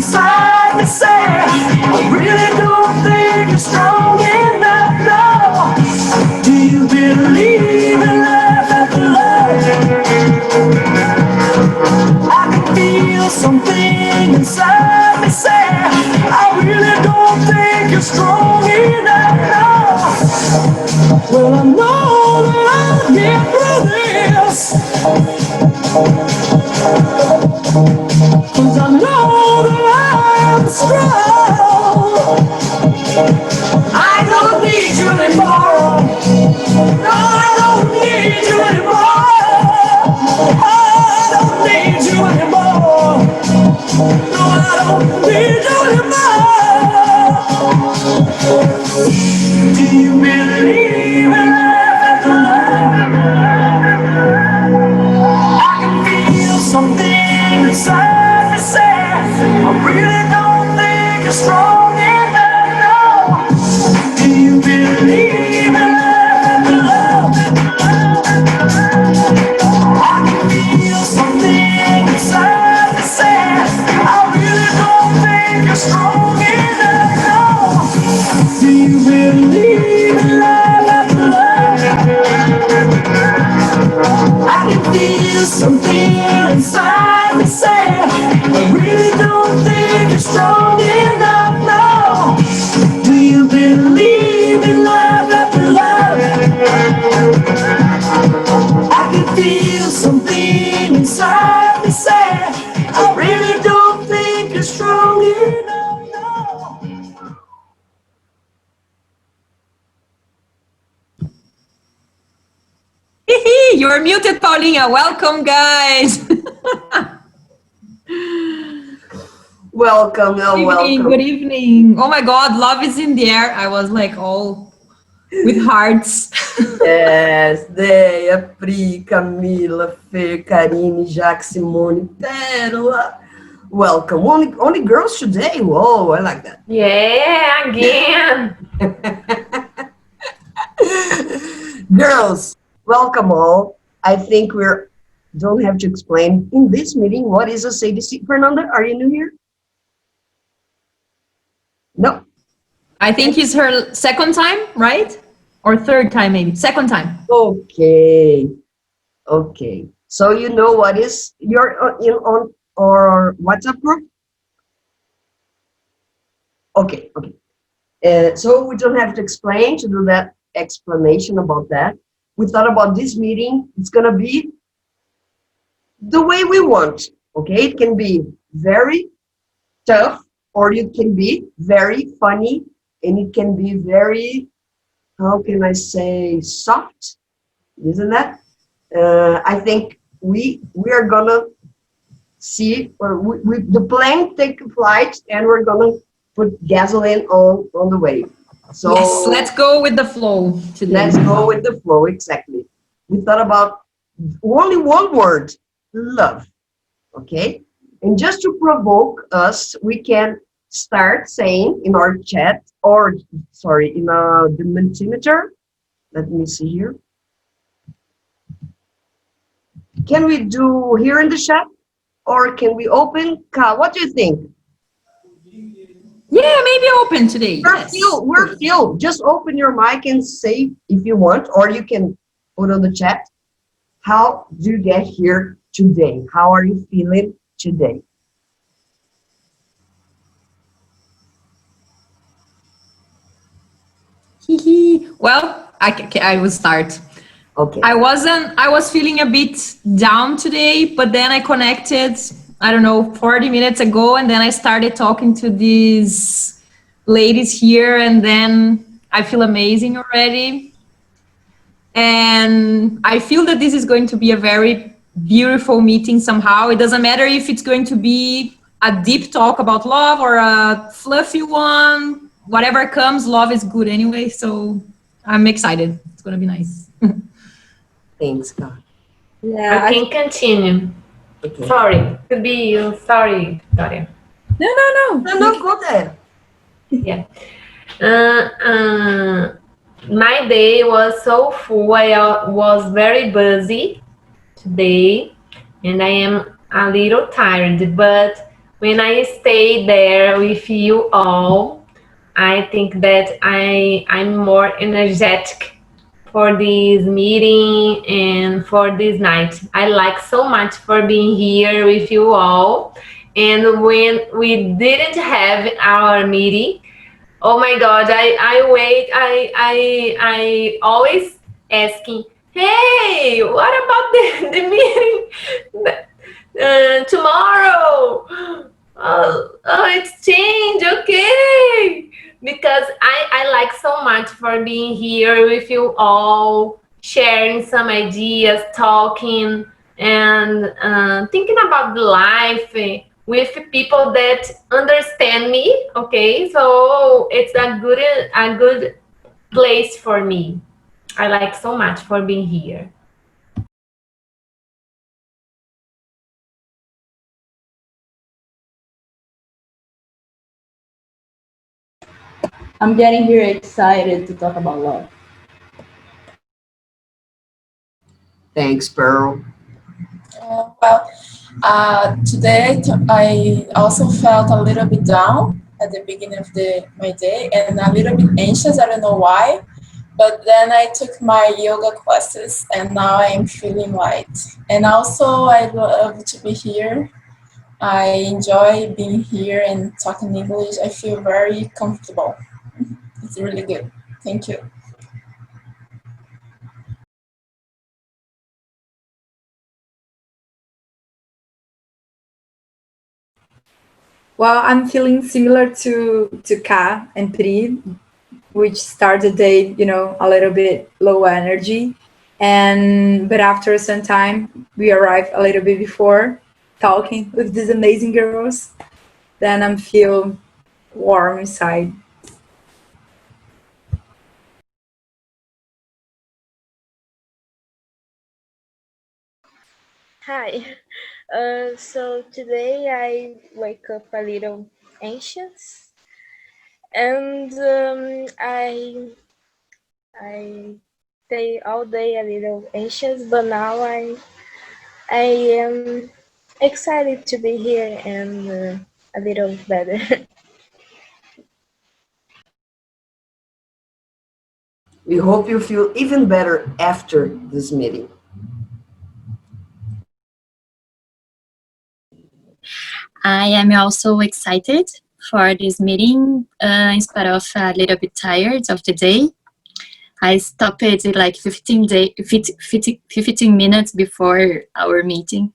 inside me say, I really don't think you're strong enough, no. Do you believe in love after love? I can feel something inside me say, I really don't think you're strong enough, no. Well, I know that I'll get through this, 'cause I know that I'm strong. I don't need you anymore. No, I don't need you anymore. I don't need you anymore. No, I don't need you anymore. Do you believe in love? I can feel something inside me say, I really don't think you're strong enough, no. Do you believe in love? I can feel something inside me say, I really don't think you're strong enough, no. Do you believe in love? I can feel something inside me say, I really don't think you're strong enough, no. Do you believe in love after love? I can feel something inside me say, I really don't think you're strong enough, no. You're muted, Paulinha. Welcome, guys. Welcome, welcome. Good evening. Oh my God, love is in the air. I was like all with hearts. Yes, Deia, Pri, Camila, Fê, Karine, Jaque, Simone, Pérola. Welcome. Only girls today? Whoa, I like that. Yeah, again. Girls, welcome all. I think don't have to explain in this meeting what is ACDC. Fernanda, are you new here? No. I think it's her second time, right? Or third time, maybe. Second time. Okay. Okay. So you know what is you're on our WhatsApp group? Okay. Okay. So we don't have to explain to do that explanation about that. We thought about this meeting. It's gonna be the way we want. Okay. It can be very tough, or it can be very funny, and it can be very, how can I say, soft, isn't that? I think we are gonna see, or the plane take a flight, and we're gonna put gasoline on the way. So yes, let's go with the flow today. Let's go with the flow, exactly. We thought about only one word, love, okay? And just to provoke us, we can start saying in our chat, or sorry, in the Mentimeter. Let me see here. Can we do here in the chat, or can we open? What do you think? Yeah, maybe open today. We're few. Just open your mic and say if you want, or you can put on the chat. How do you get here today? How are you feeling today? Well, I will start. Okay. I was feeling a bit down today, but then I connected, I don't know, 40 minutes ago, and then I started talking to these ladies here, and then I feel amazing already. And I feel that this is going to be a very beautiful meeting somehow. It doesn't matter if it's going to be a deep talk about love or a fluffy one. Whatever comes, love is good anyway. So I'm excited. It's going to be nice. Thanks, God. Yeah, I can continue. Okay. Sorry, could be you. Sorry, Victoria. No, go there. Yeah. My day was so full. I was very busy today, and I am a little tired, but when I stay there with you all, I think that I'm more energetic for this meeting and for this night. I like so much for being here with you all. And when we didn't have our meeting, oh my God, I always asking, hey, what about the meeting tomorrow? It's changed, okay. Because I like so much for being here with you all, sharing some ideas, talking, and thinking about the life with people that understand me, okay? So it's a good place for me. I like so much for being here. I'm getting very excited to talk about love. Thanks, Pearl. Today I also felt a little bit down at the beginning of my day and a little bit anxious. I don't know why, but then I took my yoga classes and now I'm feeling light. And also I love to be here. I enjoy being here and talking English. I feel very comfortable. It's really good. Thank you. Well, I'm feeling similar to Ka and Pri, which start the day, a little bit low energy. But after some time, we arrive a little bit before talking with these amazing girls. Then I'm feel warm inside. Hi. So today I wake up a little anxious, and I stay all day a little anxious, but now I am excited to be here and a little better. We hope you feel even better after this meeting. I am also excited for this meeting, in spite of a little bit tired of the day. I stopped it like 15 minutes before our meeting.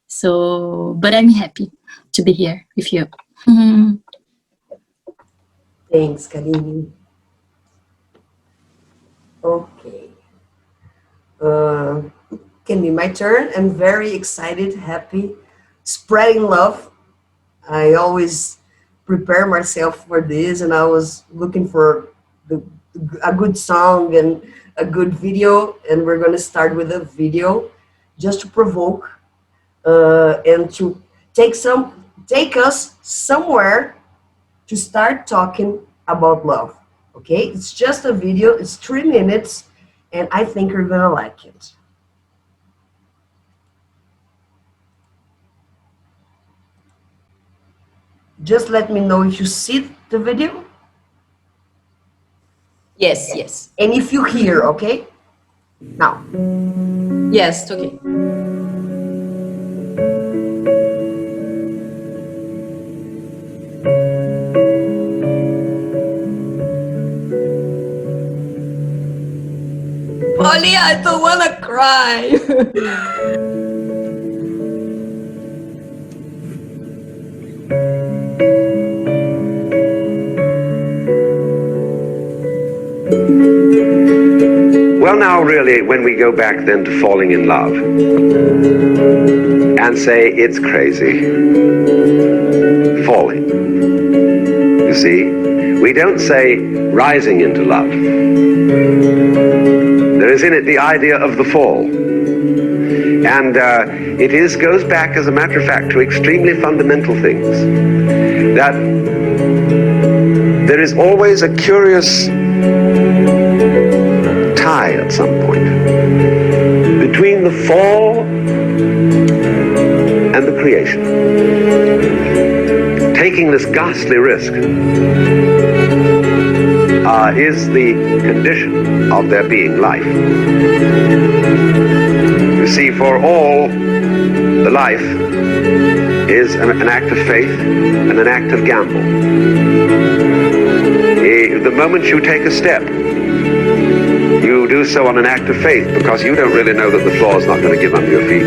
So, but I'm happy to be here with you. Thanks, Karine. Okay. Can be my turn. I'm very excited, happy, spreading love. I always prepare myself for this, and I was looking for a good song and a good video, and we're going to start with a video just to provoke and to take us somewhere to start talking about love. Okay, it's just a video, it's 3 minutes, and I think you're gonna like it. Just let me know if you see the video. Yes, yes. And if you hear, okay? Now. Yes, okay. Polly, I don't wanna cry. Well, now, really, when we go back then to falling in love and say it's crazy, falling. You see, we don't say rising into love. There is in it the idea of the fall. And it goes back, as a matter of fact, to extremely fundamental things. That there is always a curious tie at some point between the fall and the creation. taking this ghastly risk is the condition of their being life. You see, for all, the life is an act of faith and an act of gamble. The moment you take a step, you do so on an act of faith because you don't really know that the floor is not going to give under your feet.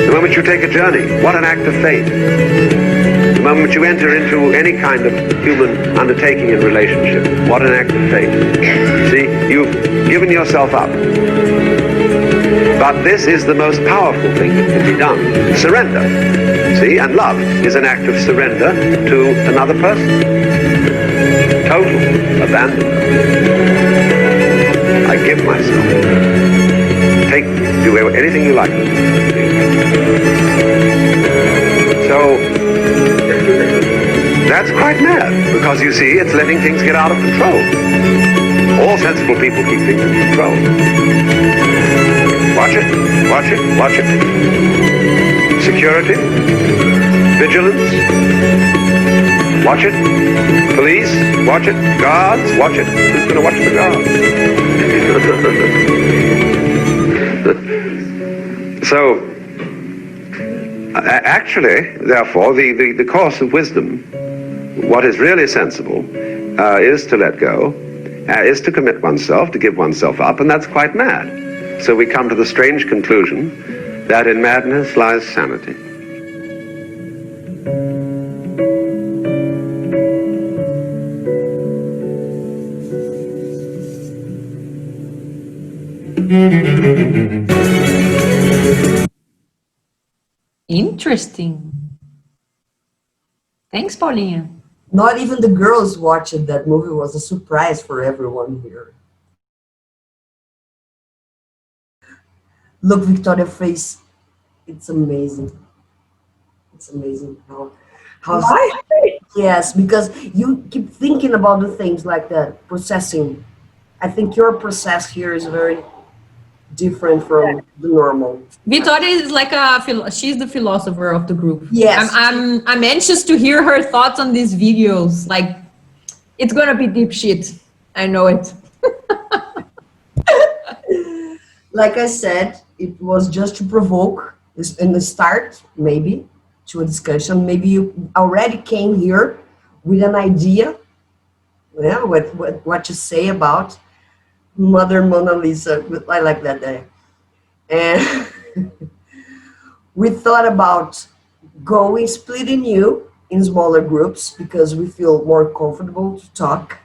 The moment you take a journey, what an act of faith. The moment you enter into any kind of human undertaking in relationship, what an act of faith. See, you've given yourself up. But this is the most powerful thing that can be done. Surrender. See, and love is an act of surrender to another person. Total abandonment. I give myself. Do anything you like. So, that's quite mad, because you see, it's letting things get out of control. All sensible people keep things in control. Watch it, watch it, watch it. Security, vigilance, watch it. Police, watch it. Guards, watch it. Who's going to watch the guards? So, actually, therefore, the course of wisdom, what is really sensible, is to let go, is to commit oneself, to give oneself up, and that's quite mad. So we come to the strange conclusion that in madness lies sanity. Interesting. Thanks, Paulinha. Not even the girls watched that movie. It was a surprise for everyone here. Look, Victoria's face. It's amazing. It's amazing how yes, because you keep thinking about the things like that, processing. I think your process here is very different from the normal. Victoria is like she's the philosopher of the group. Yes. I'm anxious to hear her thoughts on these videos. Like, it's gonna be deep shit. I know it. Like I said, it was just to provoke in the start, maybe, to a discussion. Maybe you already came here with an idea, yeah, what to say about Mother Mona Lisa. I like that day. And we thought about splitting you in smaller groups because we feel more comfortable to talk.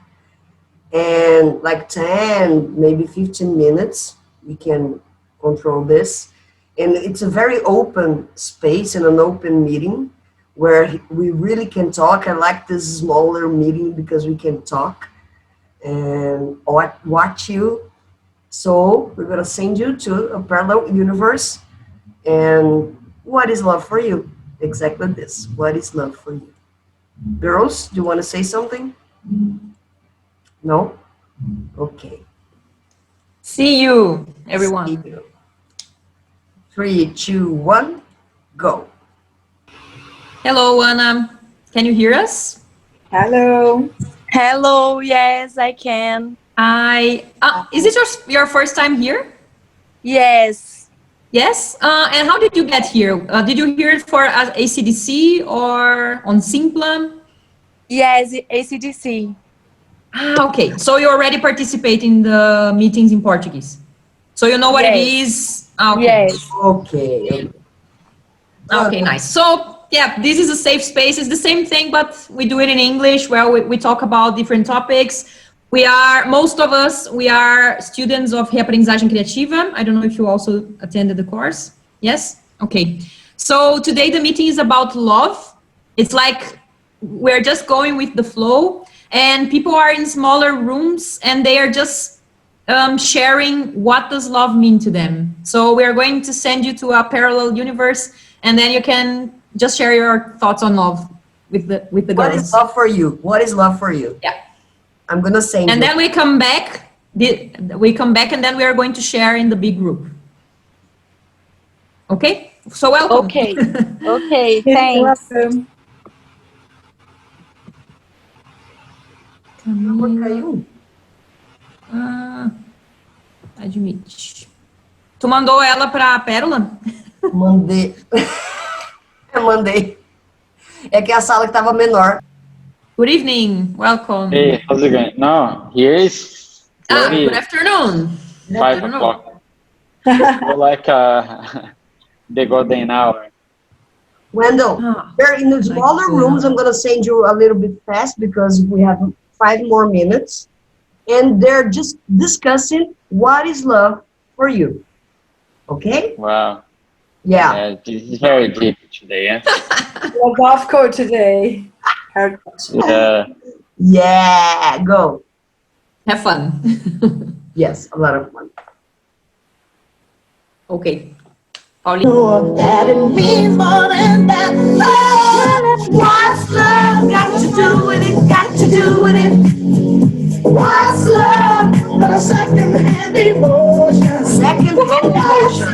And like 10, maybe 15 minutes, we can control this. And it's a very open space and an open meeting where we really can talk. I like this smaller meeting because we can talk and watch you. So we're gonna send you to a parallel universe. And what is love for you? Exactly this. What is love for you? Girls, do you want to say something? No? Okay. See you, everyone. See you. 3, 2, 1, go. Hello, Anna. Can you hear us? Hello. Hello, yes, I can. Is this your first time here? Yes. Yes? And how did you get here? Did you hear it for ACDC or on Simpla? Yes, ACDC. Okay. So you already participate in the meetings in Portuguese. So you know what it is? Okay. Yes. Okay. Okay, nice. So yeah, this is a safe space. It's the same thing, but we do it in English where we talk about different topics. Most of us, we are students of Reaprendizagem Criativa. I don't know if you also attended the course. Yes? Okay. So today the meeting is about love. It's like we're just going with the flow, and people are in smaller rooms and they are just sharing what does love mean to them. So we're going to send you to a parallel universe, and then you can just share your thoughts on love with the girls. What is love for you? What is love for you? Yeah. I'm gonna say. And then we come back. And then we are going to share in the big group. Okay. So welcome. Okay. Okay. Thanks. Welcome. Caiu. Admite. Tu mandou ela pra Pérola? Mandei. Eu mandei. É que a sala que tava menor. Good evening, welcome. Hey, how's it going? No, here is Good afternoon. 5 o'clock. So like the golden hour. Wendell, they're in the smaller rooms. I'm going to send you a little bit fast because we have 5 more minutes. And they're just discussing what is love for you. Okay? Wow. Yeah. This is very deep today, yeah? Was off code today. Yeah. Yeah, go. Have fun. Yes, a lot of fun. Okay. Pauline. That it means more than that. What's love got to do with it? Got to do with it. What's love but a second-hand emotion? Second-hand emotion.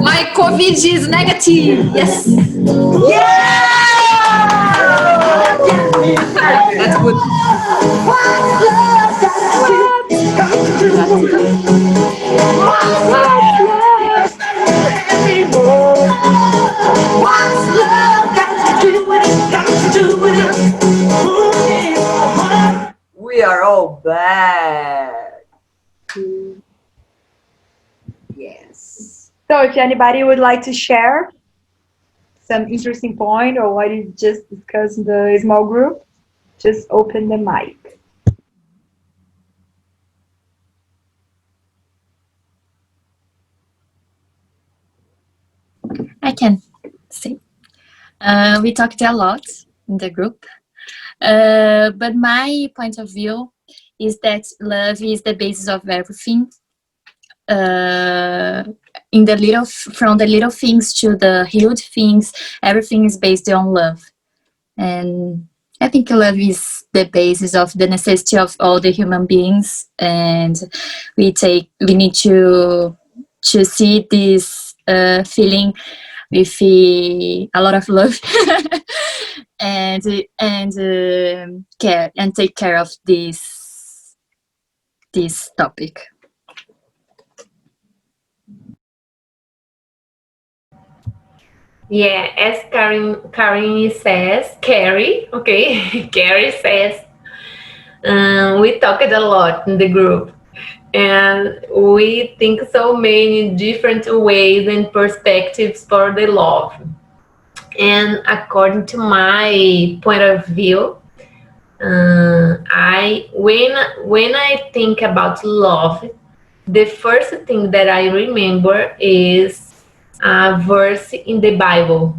My COVID is negative. Yes. Yeah! That's good. What's love got to do with it? What's love? Second-hand emotion. What's love got to do with it? Got to do with it. Ooh, yeah. We are all back. Yes. So if anybody would like to share some interesting point or what you just discussed in the small group, just open the mic. I can say. We talked a lot in the group, but my point of view is that love is the basis of everything. In the from the little things to the huge things, everything is based on love, and I think love is the basis of the necessity of all the human beings, and we need to see this feeling with a lot of love and care and take care of this topic. Yeah, as Karen says, Carrie says, we talked a lot in the group, and we think so many different ways and perspectives for the love. And according to my point of view, when I think about love, the first thing that I remember is a verse in the Bible.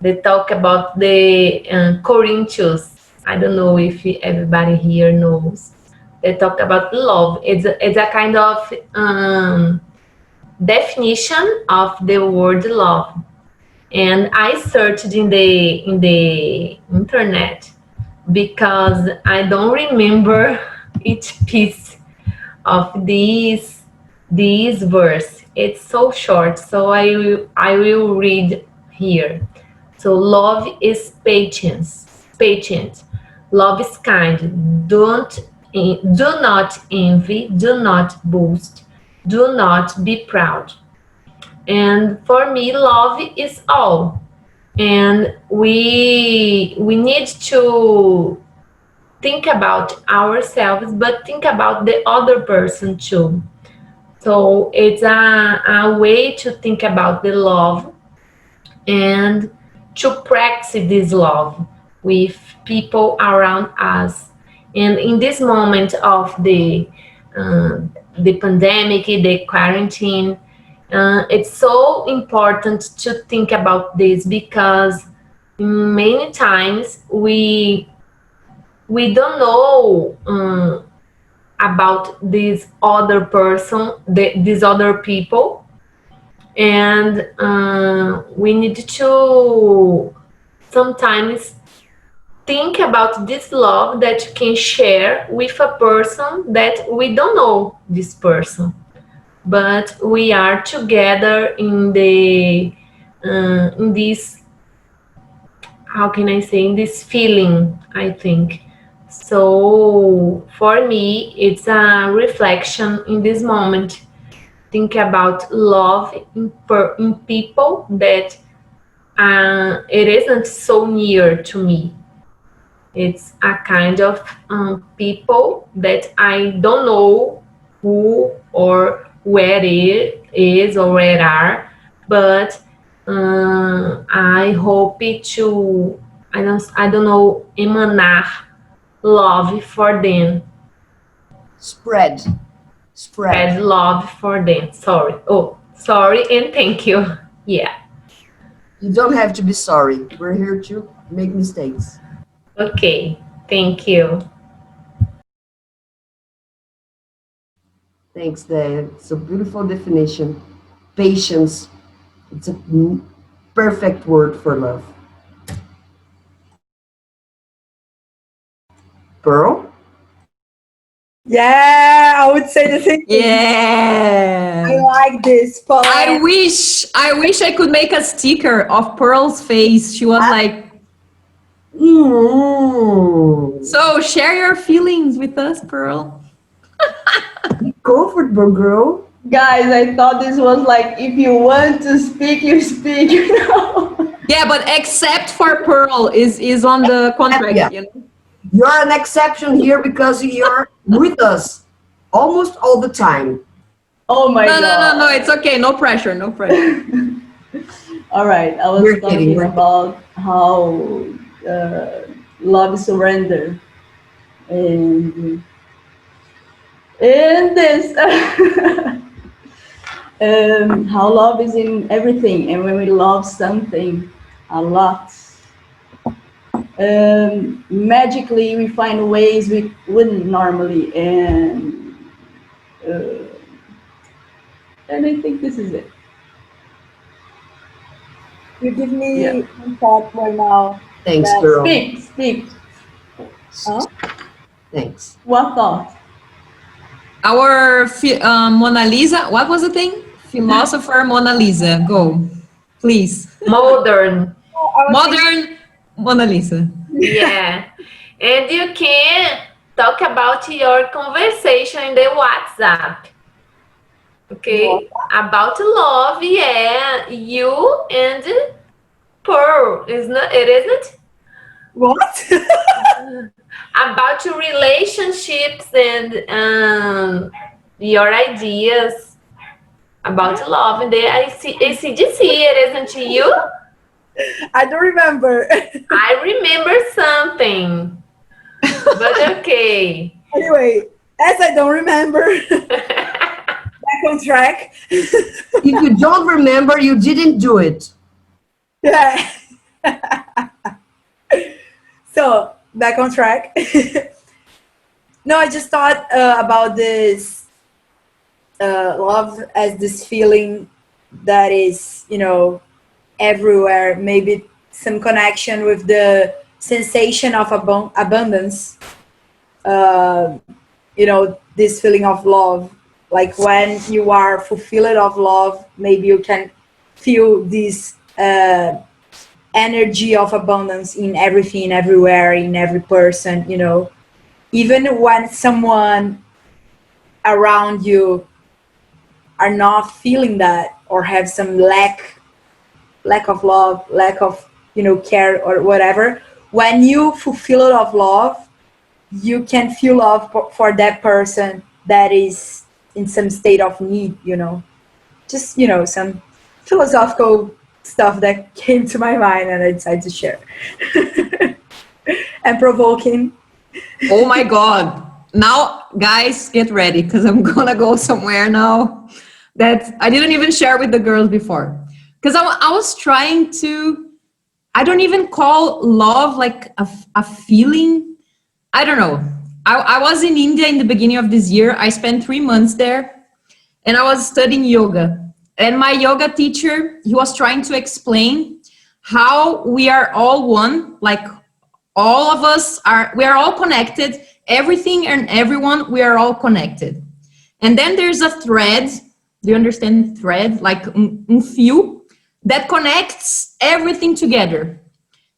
They talk about the Corinthians. I don't know if everybody here knows. They talk about love. It's a kind of definition of the word love. And I searched in the internet because I don't remember each piece of this verse. It's so short, so I will read here. So love is patient. Love is kind. Do not envy. Do not boast. Do not be proud. And for me, love is all. And we need to think about ourselves, but think about the other person too. So it's a way to think about the love and to practice this love with people around us. And in this moment of the pandemic, the quarantine, it's so important to think about this because many times we don't know about this other person, these other people, and we need to sometimes think about this love that you can share with a person that we don't know this person, but we are together in this, how can I say, in this feeling, I think. So for me, it's a reflection in this moment. Think about love in people that it isn't so near to me. It's a kind of people that I don't know who or where it is or where are, but I hope it to I don't know emanar love for them. Spread Love for them. Sorry. Oh, sorry and thank you. Yeah. You don't have to be sorry. We're here to make mistakes. Okay. Thank you. Thanks, Dave. It's a beautiful definition. Patience. It's a perfect word for love. Pearl? Yeah, I would say the same thing. Yeah. I like this part. I wish I could make a sticker of Pearl's face. She was like, so share your feelings with us, Pearl. Go for it, girl. Guys, I thought this was like, if you want to speak, you speak, you know? Yeah, but except for Pearl is on the contract, Yeah. you know? You're an exception here because you're with us almost all the time. Oh my God. No, it's okay. No pressure, no pressure. All right, I was We're talking kidding. about how love is surrender. And this, how love is in everything. And when we love something a lot, magically we find ways we wouldn't normally. And I think this is it. You give me one thought right now. Thanks, Yes. girl. Speak. Huh? Thanks. What thought? Our Mona Lisa, what was the thing? Philosopher Mona Lisa, go, please. Modern. Modern Mona Lisa. Yeah. And you can talk about your conversation in the WhatsApp. Okay? About love, yeah. You and Pearl, isn't it? What? About your relationships and your ideas about love in the ACDC, it isn't you? I don't remember. I remember something, but okay. Anyway, as I don't remember, back on track. If you don't remember, you didn't do it. Yeah. So, back on track. No, I just thought about this love as this feeling that is, you know, everywhere. Maybe some connection with the sensation of abundance. You know, this feeling of love. Like when you are fulfilled of love, maybe you can feel this energy of abundance in everything, everywhere, in every person, you know. Even when someone around you are not feeling that or have some lack of love, lack of, you know, care or whatever, when you fulfill it of love, you can feel love for that person that is in some state of need, you know. Just, you know, some philosophical stuff that came to my mind and I decided to share. And provoking. Oh my God. Now, guys, get ready because I'm gonna go somewhere now that I didn't even share with the girls before. Because I was trying to, I don't even call love like a feeling. I don't know. I was in India in the beginning of this year. I spent 3 months there and I was studying yoga. And my yoga teacher, he was trying to explain how we are all one, like all of us are, we are all connected, everything and everyone, we are all connected. And then there's a thread, do you understand thread? Like un fio that connects everything together.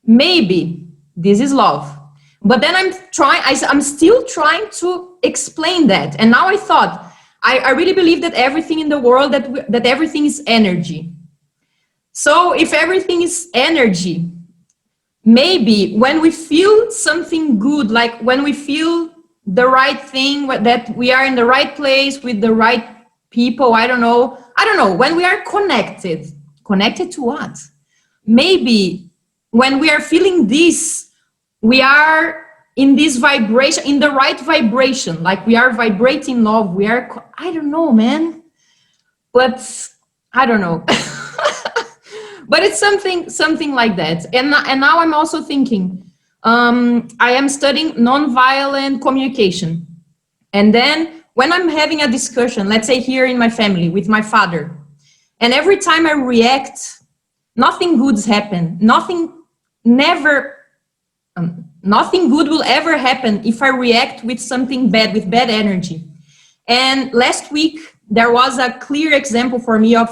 Maybe this is love. But then I'm still trying to explain that. And now I thought, I really believe that everything in the world, that everything is energy. So if everything is energy, maybe when we feel something good, like when we feel the right thing, that we are in the right place with the right people, I don't know, when we are connected to what? Maybe when we are feeling this, we are in this vibration, in the right vibration, like we are vibrating love, we are, I don't know, man, but I don't know. But it's something like that. And now I'm also thinking, I am studying nonviolent communication. And then when I'm having a discussion, let's say here in my family with my father, and every time I react, nothing good's happen. Nothing good will ever happen if I react with something bad, with bad energy. And last week, there was a clear example for me of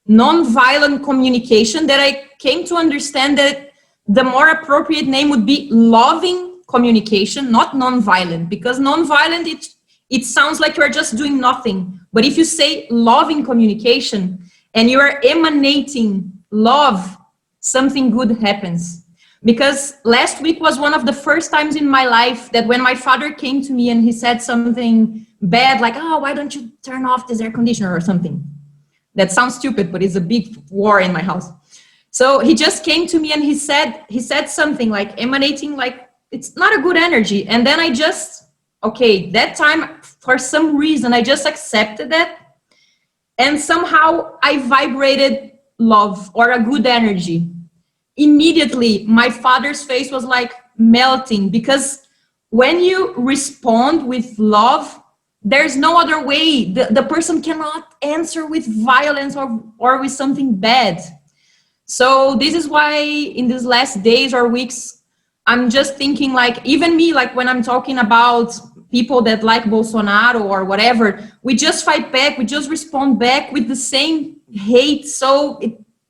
non-violent communication that I came to understand that the more appropriate name would be loving communication, not non-violent, because non-violent, it sounds like you're just doing nothing. But if you say loving communication and you are emanating love, something good happens. Because last week was one of the first times in my life that when my father came to me and he said something bad, like, oh, why don't you turn off this air conditioner or something? That sounds stupid, but it's a big war in my house. So he just came to me and he said something like emanating, like it's not a good energy. And then I just, okay, that time, for some reason, I just accepted that. And somehow I vibrated love or a good energy. Immediately, my father's face was like melting, because when you respond with love, there's no other way. The person cannot answer with violence or with something bad. So this is why in these last days or weeks, I'm just thinking, like, even me, like when I'm talking about people that like Bolsonaro or whatever, we just fight back, we just respond back with the same hate. So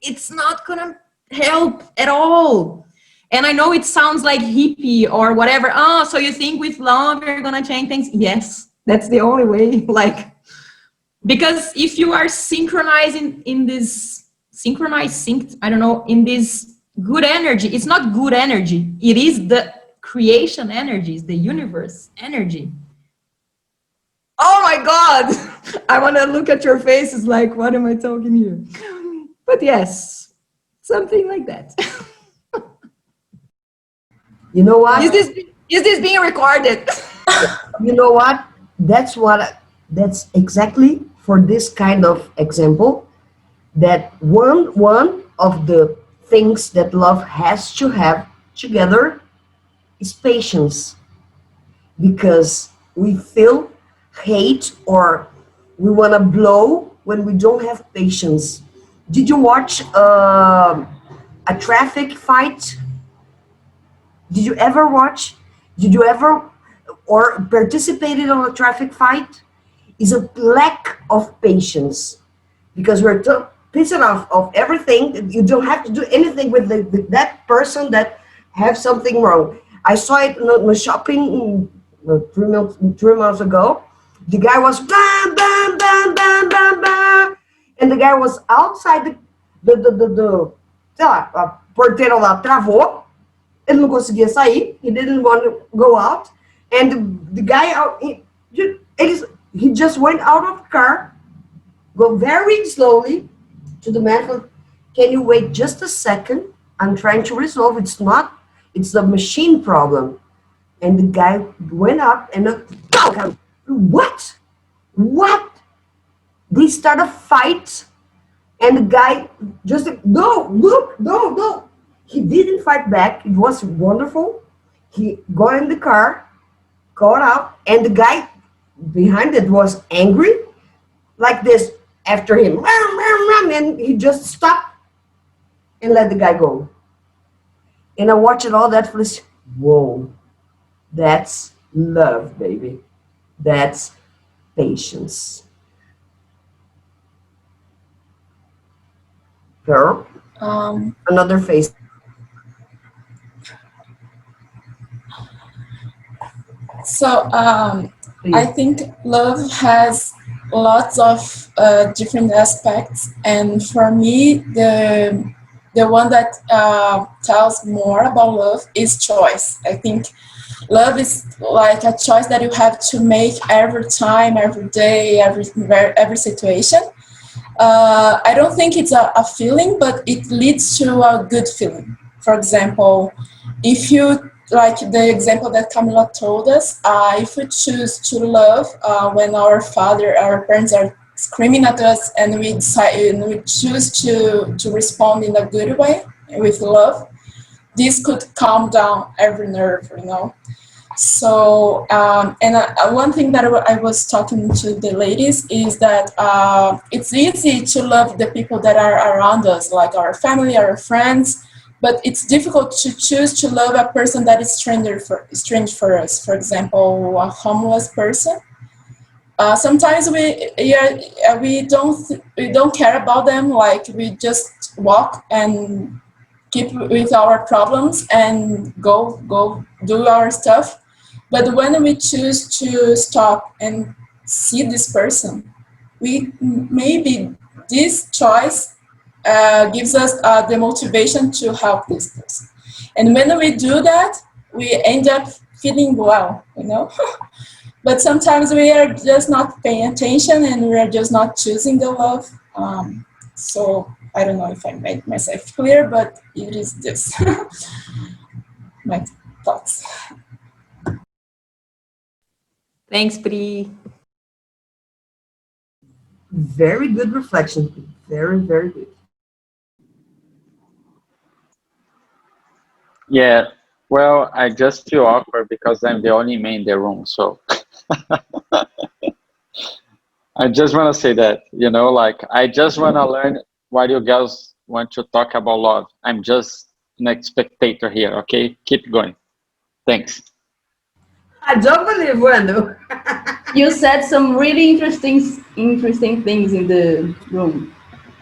it's not gonna help at all. And I know it sounds like hippie or whatever. Oh, so you think with love you're gonna change things? Yes, that's the only way. Like, because if you are synchronizing in this in this good energy, it's not good energy. It is the creation energy, it's the universe energy. Oh my God, I want to look at your faces like, what am I talking here? But yes, something like that. You know what? Is this being recorded? You know what? That's exactly for this kind of example, that one of the things that love has to have together is patience. Because we feel hate or we want to blow when we don't have patience. Did you watch a traffic fight? Did you ever watch? Did you ever or participated on a traffic fight? Is a lack of patience, because we're pissed off of everything. You don't have to do anything with that person that have something wrong. I saw it in the shopping 3 months ago. The guy was bam, bam, bam, bam, bam, bam, and the guy was outside sei lá, a porteira lá travou. Ele não conseguia sair. He didn't want to go out. And the guy out, he just went out of the car, go very slowly to the man. Can you wait just a second? I'm trying to resolve. It's the machine problem. And the guy went up and what? They start a fight, and the guy just no. He didn't fight back. It was wonderful. He got in the car, got out, and the guy behind it was angry, like this, after him. And he just stopped and let the guy go. And I watched all that for this. Whoa, that's love, baby. That's patience. Girl, another face. So I think love has lots of different aspects, and for me, the one that tells more about love is choice. I think love is like a choice that you have to make every time, every day, every situation. I don't think it's a feeling, but it leads to a good feeling. For example, if you, like the example that Camila told us, if we choose to love when our parents are screaming at us, and we decide and we choose to respond in a good way with love, this could calm down every nerve, you know. So, one thing that I was talking to the ladies is that it's easy to love the people that are around us, like our family, our friends, but it's difficult to choose to love a person that is strange for us. For example, a homeless person. Sometimes we don't care about them. Like we just walk and keep with our problems and go do our stuff. But when we choose to stop and see this person, maybe this choice gives us the motivation to help this person. And when we do that, we end up feeling well, you know. But sometimes we are just not paying attention, and we are just not choosing the love. So I don't know if I made myself clear, but it is this. My thoughts. Thanks, Pri. Very good reflection. Very, very good. Yeah. Well, I just feel awkward because I'm the only man in the room. So I just want to say that, you know, like I just want to learn what you guys want to talk about love. I'm just an spectator here. Okay, keep going. Thanks. I don't believe, Wendell. You said some really interesting things in the room.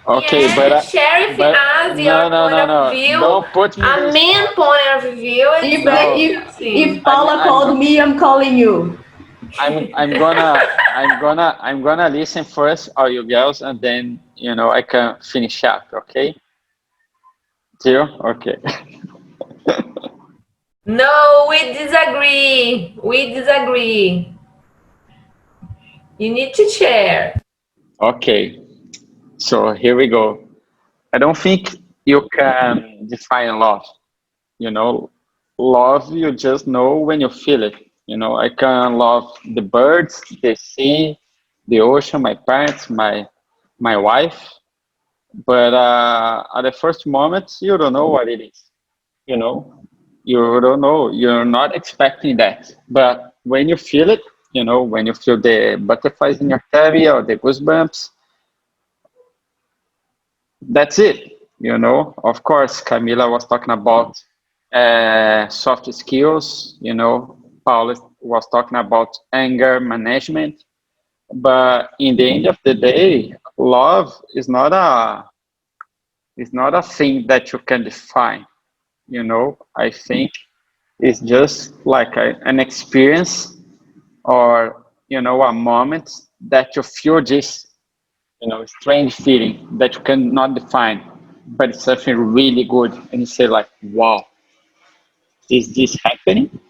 Okay, Yeah, but share with but us your no, point of no. view. Don't put me in A this main spot. point of view is very interesting. If Paula called me, I'm calling you. I'm gonna listen first, all you girls, and then you know I can finish up. Okay, deal. Okay. No, we disagree. We disagree. You need to share. Okay. So here we go. I don't think you can define love. You know, love you just know when you feel it. You know, I can love the birds, the sea, the ocean, my parents, my wife, but at the first moment you don't know what it is. You know, you don't know. You're not expecting that, but when you feel it, you know, when you feel the butterflies in your tummy or the goosebumps, that's it. You know, of course, Camila was talking about soft skills. You know, Paula was talking about anger management. But in the end of the day, love is not a thing that you can define. You know, I think it's just like an experience or you know a moment that you feel this you know strange feeling that you cannot define, but it's something really good, and you say like, wow, is this happening?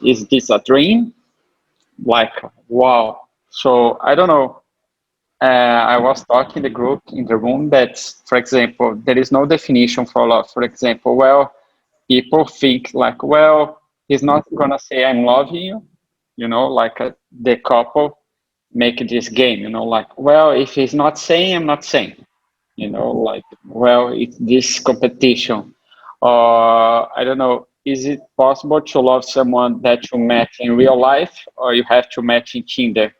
Is this a dream? Like, wow. So I don't know. I was talking the group in the room that, for example, there is no definition for love. For example, well, people think like, well, he's not gonna say I'm loving you, you know, like the couple make this game, you know, like, well, if he's not saying, I'm not saying, you know, like, well, it's this competition. Or I don't know, is it possible to love someone that you met in real life, or you have to match in Tinder?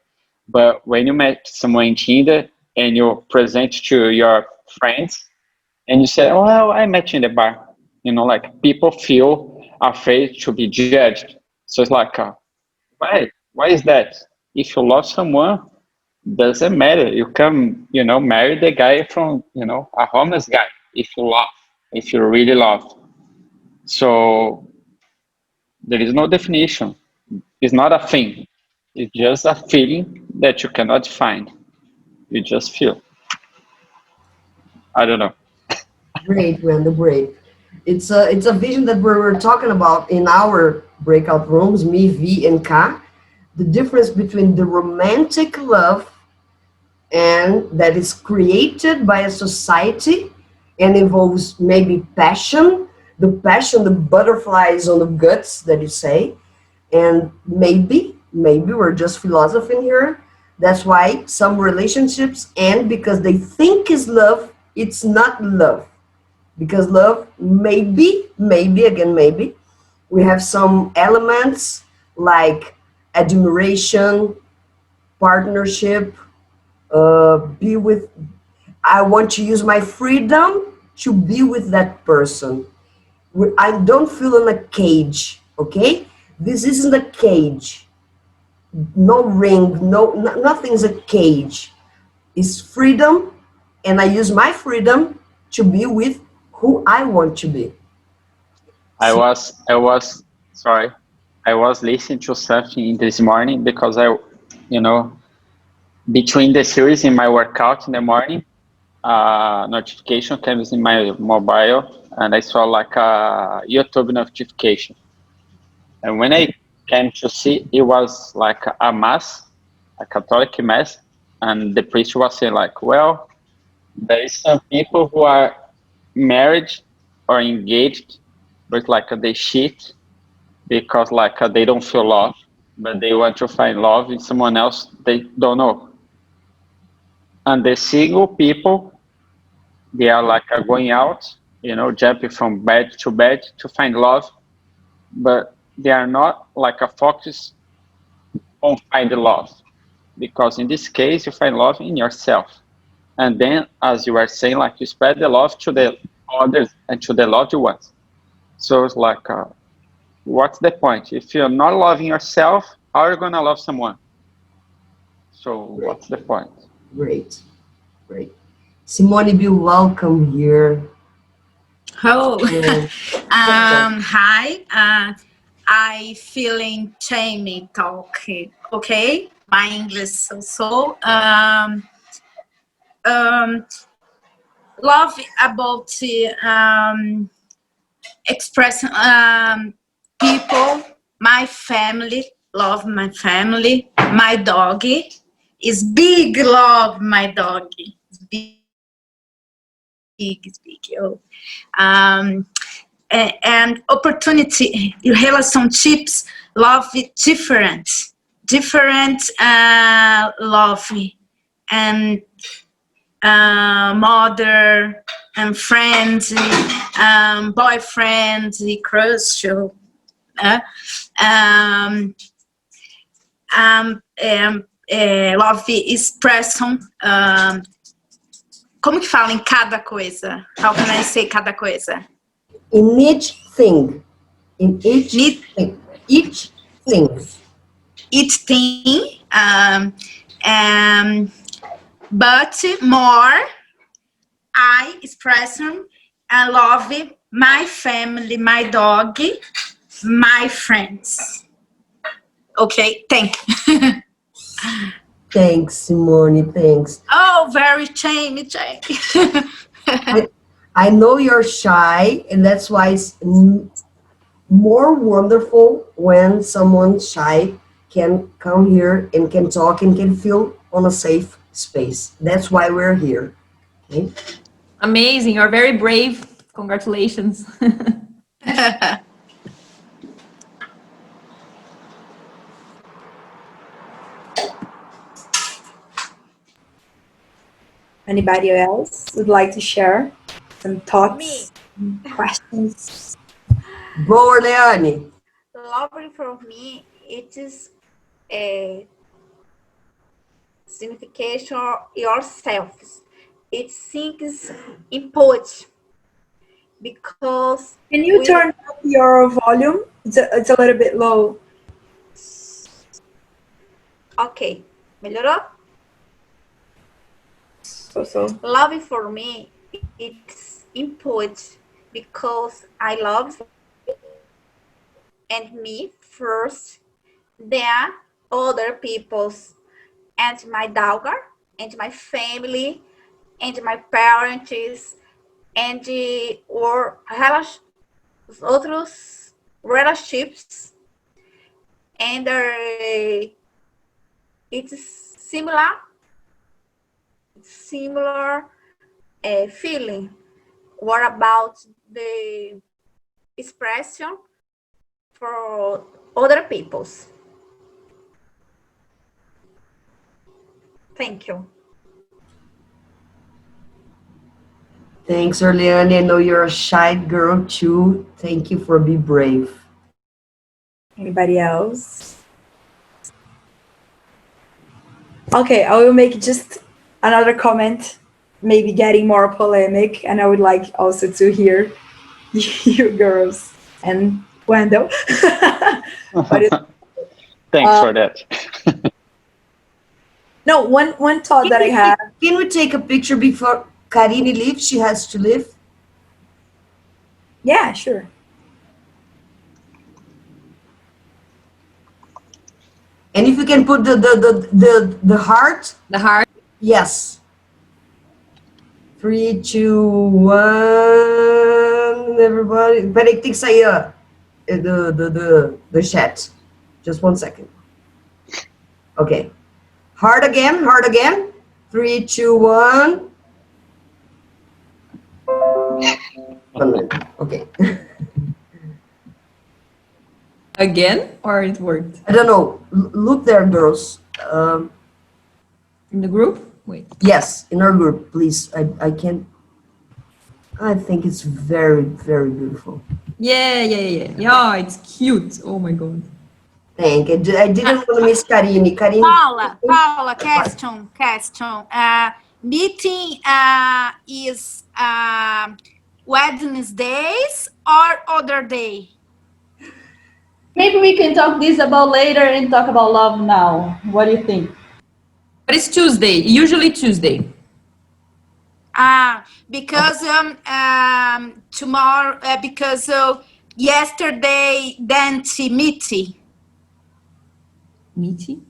But when you met someone in Tinder and you present to your friends and you say, well, I met you in the bar, you know, like people feel afraid to be judged. So it's like, why? Why is that? If you love someone, doesn't matter. You can, you know, marry the guy from, you know, a homeless guy if you love, if you really love. So there is no definition. It's not a thing. It's just a feeling that you cannot define. You just feel. I don't know. Great, Wendell, great. It's a vision that we were talking about in our breakout rooms, me, V, and K. The difference between the romantic love and that is created by a society and involves maybe passion, the butterflies on the guts that you say, and maybe we're just philosophing here. That's why some relationships end because they think is love, it's not love. Because love, maybe, again, maybe, we have some elements like admiration, partnership, be with, I want to use my freedom to be with that person. I don't feel in a cage, okay? This isn't a cage. No ring, nothing's a cage. It's freedom, and I use my freedom to be with who I want to be. I was listening to something this morning because between the series in my workout in the morning, notification comes in my mobile, and I saw like a YouTube notification. And when I came to see, it was like a mass, a Catholic mass, and the priest was saying like, well, there is some people who are married or engaged, but like they cheat because like they don't feel love, but they want to find love in someone else they don't know. And the single people, they are like going out, jumping from bed to find love, but they are not like a focus on find love, because in this case you find love in yourself, and then as you are saying, like you spread the love to the others and to the loved ones. So it's like, what's the point if you're not loving yourself? How are you gonna love someone? So what's the point? Great. Simone, be welcome here. Hello. Hi. I feeling Jamie talk. Okay. My English so. Love about express people. My family. Love my family. My doggy is big. Love my doggy. Big. Oh. And opportunity, relationships, love different love, and mother and friends, boyfriend, crush, love expression. Como que fala em cada coisa? How can I say cada coisa? In each thing. Each thing. But more, I express I love my family, my dog, my friends. Okay, thank you. Thanks, Simone, thanks. Oh, very Jamie. I know you're shy, and that's why it's more wonderful when someone shy can come here and can talk and can feel on a safe space. That's why we're here. Okay? Amazing. You're very brave. Congratulations. Anybody else would like to share some thoughts, questions? Go, Leone. Loving for me, it is a signification yourself. It sinks input because. Can you turn up your volume? It's a little bit low. Okay, melhorou? So. Love for me, it's input because I love and me first, than other people's, and my daughter, and my family, and my parents, and or outros relationships, and it's similar feeling. What about the expression for other people's? Thank you. Thanks, Orleane. I know you're a shy girl too. Thank you for being brave. Anybody else? Okay, I will make just another comment, maybe getting more polemic, and I would like also to hear you girls and Wendell. Thanks for that. No, one thought that I had. Can we take a picture before Karine leaves? She has to leave. Yeah, sure. And if you can put the heart. The heart. Yes. 3, 2, 1. Everybody. Peraí que tem que sair the chat. Just 1 second. Okay. Heart again. Heart again. 3, 2, 1. 1 minute. Okay. Again, or it worked? I don't know. Look there, girls. In the group? Wait. Yes, in our group, please. I can't. I think it's very, very beautiful. Yeah. Yeah, it's cute. Oh my god. Thank you. I didn't want to miss Karine. Karine. Paula, question. Meeting is Wednesdays or other day? Maybe we can talk this about later and talk about love now. What do you think? But it's Tuesday, usually Tuesday. Because tomorrow, because yesterday, Dante meeting. Meeting?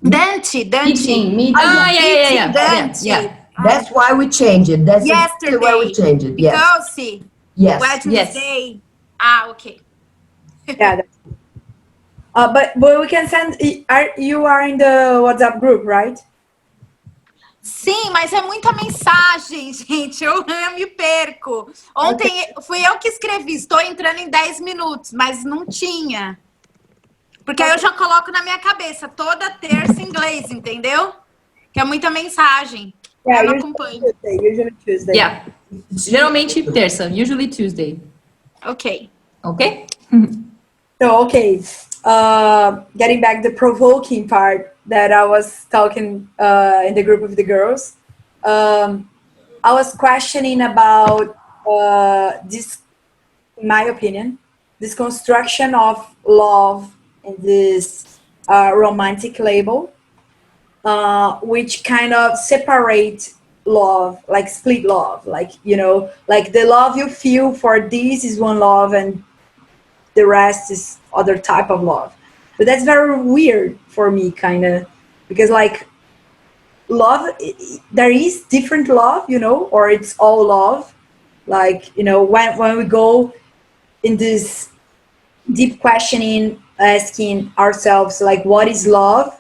Dante. Meeting. Yeah. Dante. Yeah. That's why we change it. That's Yesterday. why we change it. Yes. Because Yes. Wednesday. Okay. Yeah. But we can send. You are in the WhatsApp group, right? Sim, mas é muita mensagem, gente. Eu me perco. Ontem fui eu que escrevi. Estou entrando em 10 minutos, mas não tinha. Porque aí eu já coloco na minha cabeça toda terça em inglês, entendeu? Que é muita mensagem. Yeah, eu não acompanho. Usually Tuesday. Yeah. Geralmente terça, usually Tuesday. Ok. Okay? So, okay. Getting back the provoking part that I was talking in the group of the girls. I was questioning about this, in my opinion, this construction of love in this romantic label, which kind of separate love, like split love, like, you know, like the love you feel for this is one love and the rest is other type of love. But that's very weird for me, kind of, because like love, there is different love, you know, or it's all love. Like, you know, when we go in this deep questioning, asking ourselves, like, what is love?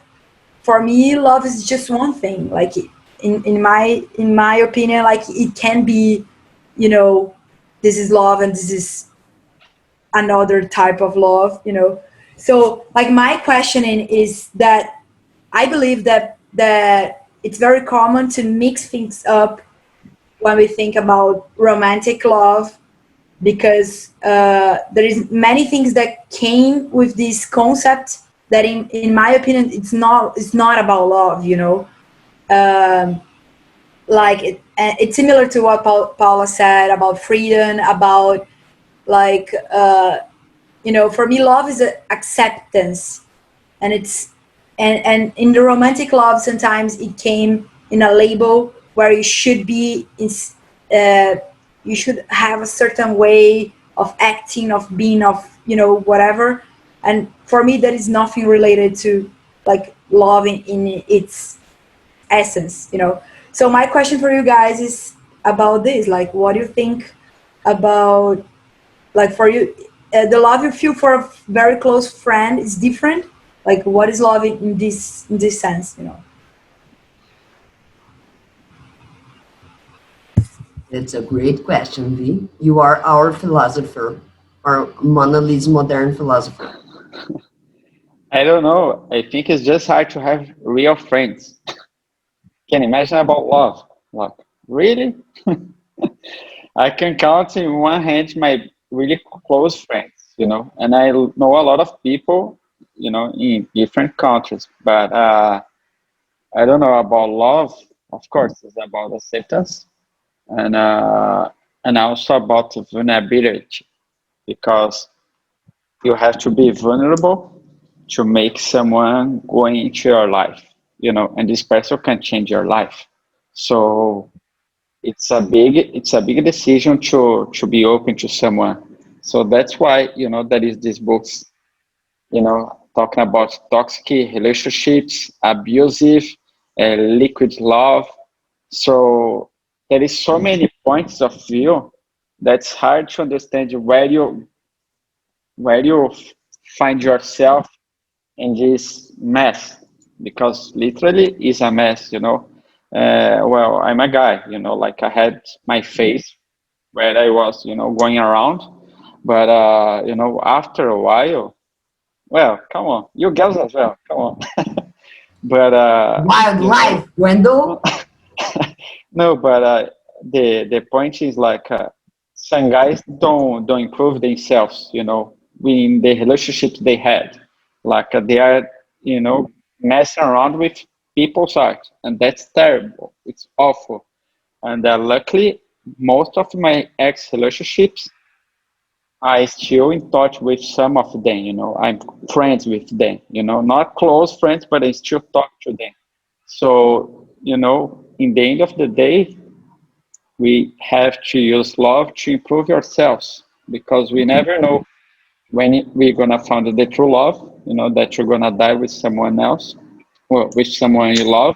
For me, love is just one thing. Like, in my opinion, like, it can be, you know, this is love and this is another type of love, you know. So, like, my questioning is that I believe that it's very common to mix things up when we think about romantic love, because there is many things that came with this concept that in my opinion it's not about love, you know. Like it's similar to what Paula said about freedom, about like you know, for me love is acceptance, and it's and in the romantic love sometimes it came in a label where you should be you should have a certain way of acting, of being, of, you know, whatever. And for me, that is nothing related to like loving in its essence, you know. So my question for you guys is about this, like, what do you think about, like, for you, the love you feel for a very close friend is different? Like, what is love in this sense, you know? It's a great question, V. You are our philosopher, our Mona Lisa modern philosopher. I don't know. I think it's just hard to have real friends. Can you imagine about love? Like, really? I can count in one hand my really close friends, you know, and I know a lot of people, you know, in different countries. But I don't know about love. Of course, it's about acceptance, and also about vulnerability, because you have to be vulnerable to make someone go into your life, you know, and this person can change your life. So it's a big decision to be open to someone. So that's why, you know, there is these books, you know, talking about toxic relationships, abusive, liquid love. So there is so many points of view that's hard to understand where you find yourself in this mess, because literally it's a mess, you know. Well, I'm a guy, you know, like I had my phase where I was, you know, going around, but you know, after a while, well, come on, you girls as well, come on. But Wildlife, Wendell. no, but the point is like some guys don't improve themselves, you know, in the relationships they had, like they are, you know, messing around with people's art, and that's terrible. It's awful. And luckily, most of my ex relationships, I still in touch with some of them. You know, I'm friends with them. You know, not close friends, but I still talk to them. So, you know, in the end of the day, we have to use love to improve ourselves, because we never know when we're gonna find the true love. You know, that you're gonna die with someone else, or with someone you love,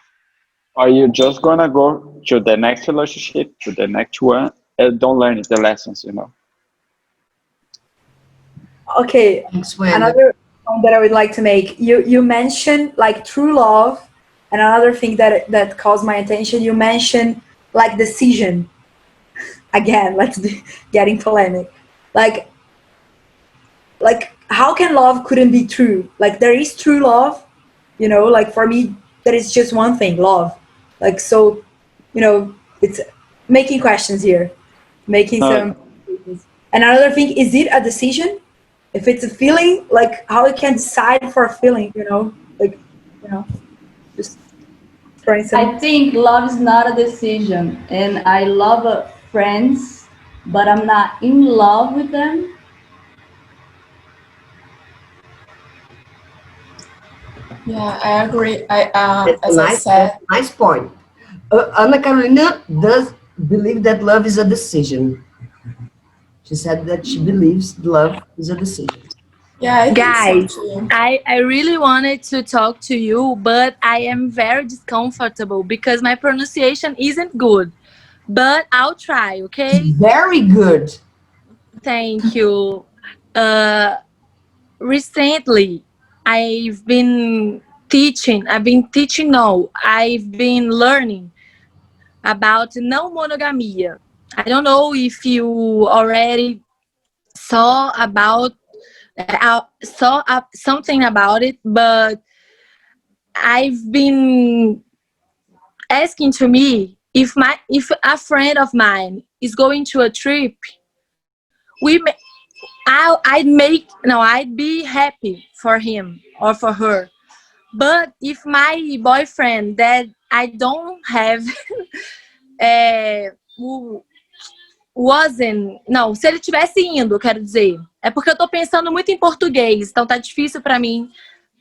or you're just gonna go to the next relationship, to the next one, and don't learn the lessons. You know. Okay, another point that I would like to make, you mentioned like true love, and another thing that caused my attention, you mentioned like decision. Again, let's be getting polemic. Like how can love couldn't be true? Like there is true love, you know, like for me, there is just one thing, love. Like, so, you know, it's making questions here, making some. And another thing, is it a decision? If it's a feeling, like how we can decide for a feeling, you know, like, you know, just trying some. I think love is not a decision, and I love friends, but I'm not in love with them. Yeah, I agree. As I That's said, a nice point. Ana Carolina does believe that love is a decision. She said that she believes love is a decision. yeah, I think so Guys, too. I really wanted to talk to you, but I am very discomfortable because my pronunciation isn't good. But I'll try, okay? Very good. Thank you. Recently, I've been I've been learning about no monogamia. I don't know if you already saw something about it, but I've been asking to me if a friend of mine is going to a trip, I'd be happy for him or for her. But if my boyfriend that I don't have não, se ele tivesse indo, quero dizer, é porque eu tô pensando muito em português, então tá difícil para mim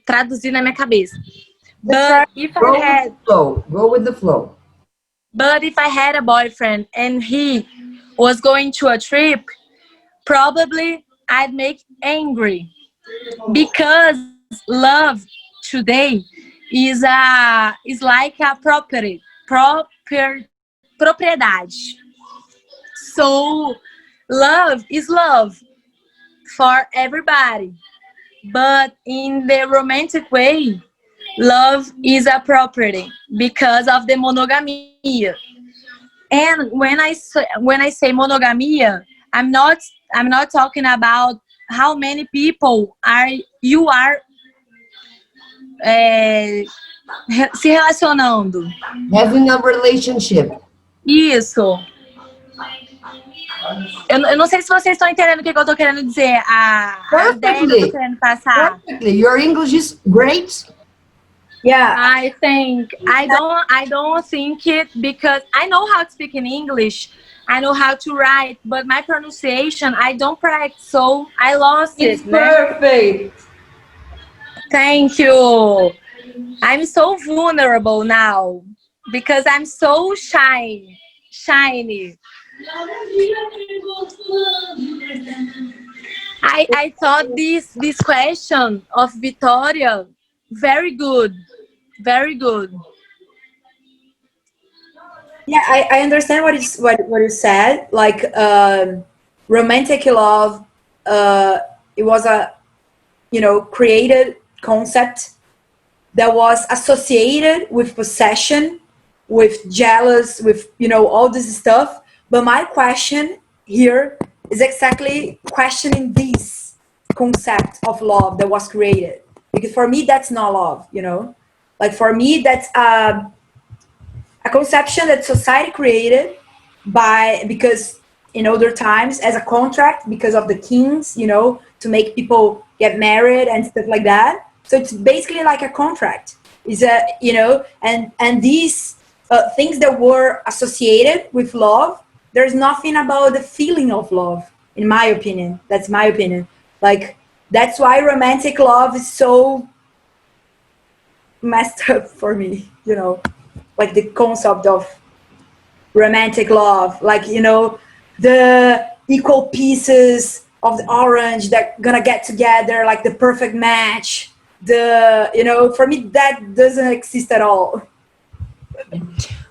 traduzir na minha cabeça. But if I had go with the flow. But if I had a boyfriend and he was going to a trip, probably I'd make angry because love today is like a propriedade. So love is love for everybody, but in the romantic way, love is a property because of the monogamia. And when I say monogamia, I'm not talking about how many people you are se relacionando. Having a relationship. Isso. Eu não sei se vocês estão entendendo o que eu tô querendo dizer. A ideia que eu tô querendo passar. Perfectly. Your English is great. Yeah, I don't think it, because I know how to speak in English, I know how to write, but my pronunciation I don't practice, so I lost it. It's perfect. Thank you. I'm so vulnerable now because I'm so shiny. I thought this question of Victoria very good. Very good. Yeah, I understand what you said. Like romantic love, it was a created concept that was associated with possession, with jealous, with all this stuff. But my question here is exactly questioning this concept of love that was created. Because for me, that's not love, Like for me, that's a conception that society created because in older times as a contract because of the kings, to make people get married and stuff like that. So it's basically like a contract. Is and these things that were associated with love, there's nothing about the feeling of love, in my opinion. That's my opinion. Like that's why romantic love is so messed up for me, like the concept of romantic love, like the equal pieces of the orange that gonna get together, like the perfect match. For me that doesn't exist at all.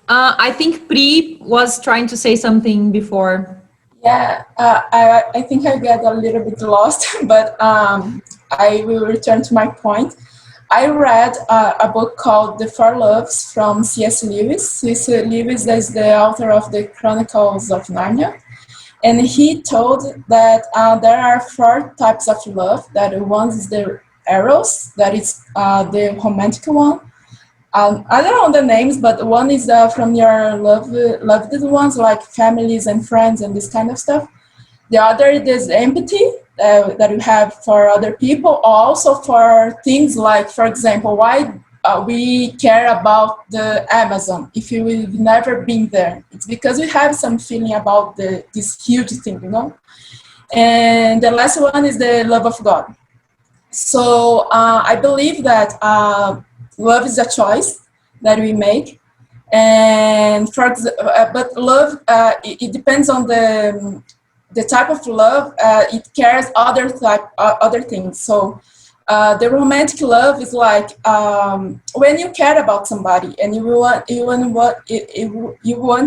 I think Pri was trying to say something before. Yeah, I think I got a little bit lost, but I will return to my point. I read a book called The Four Loves from C.S. Lewis. C.S. Lewis is the author of the Chronicles of Narnia. And he told that there are 4 types of love. That one is the eros, that is the romantic one. I don't know the names, but one is from your loved ones, like families and friends and this kind of stuff. The other is empathy that you have for other people, also for things like, for example, why we care about the Amazon if we've never been there. It's because we have some feeling about this huge thing, And the last one is the love of God. So I believe that love is a choice that we make. And but love, it depends on the type of love. It cares other things. So the romantic love is like when you care about somebody and you want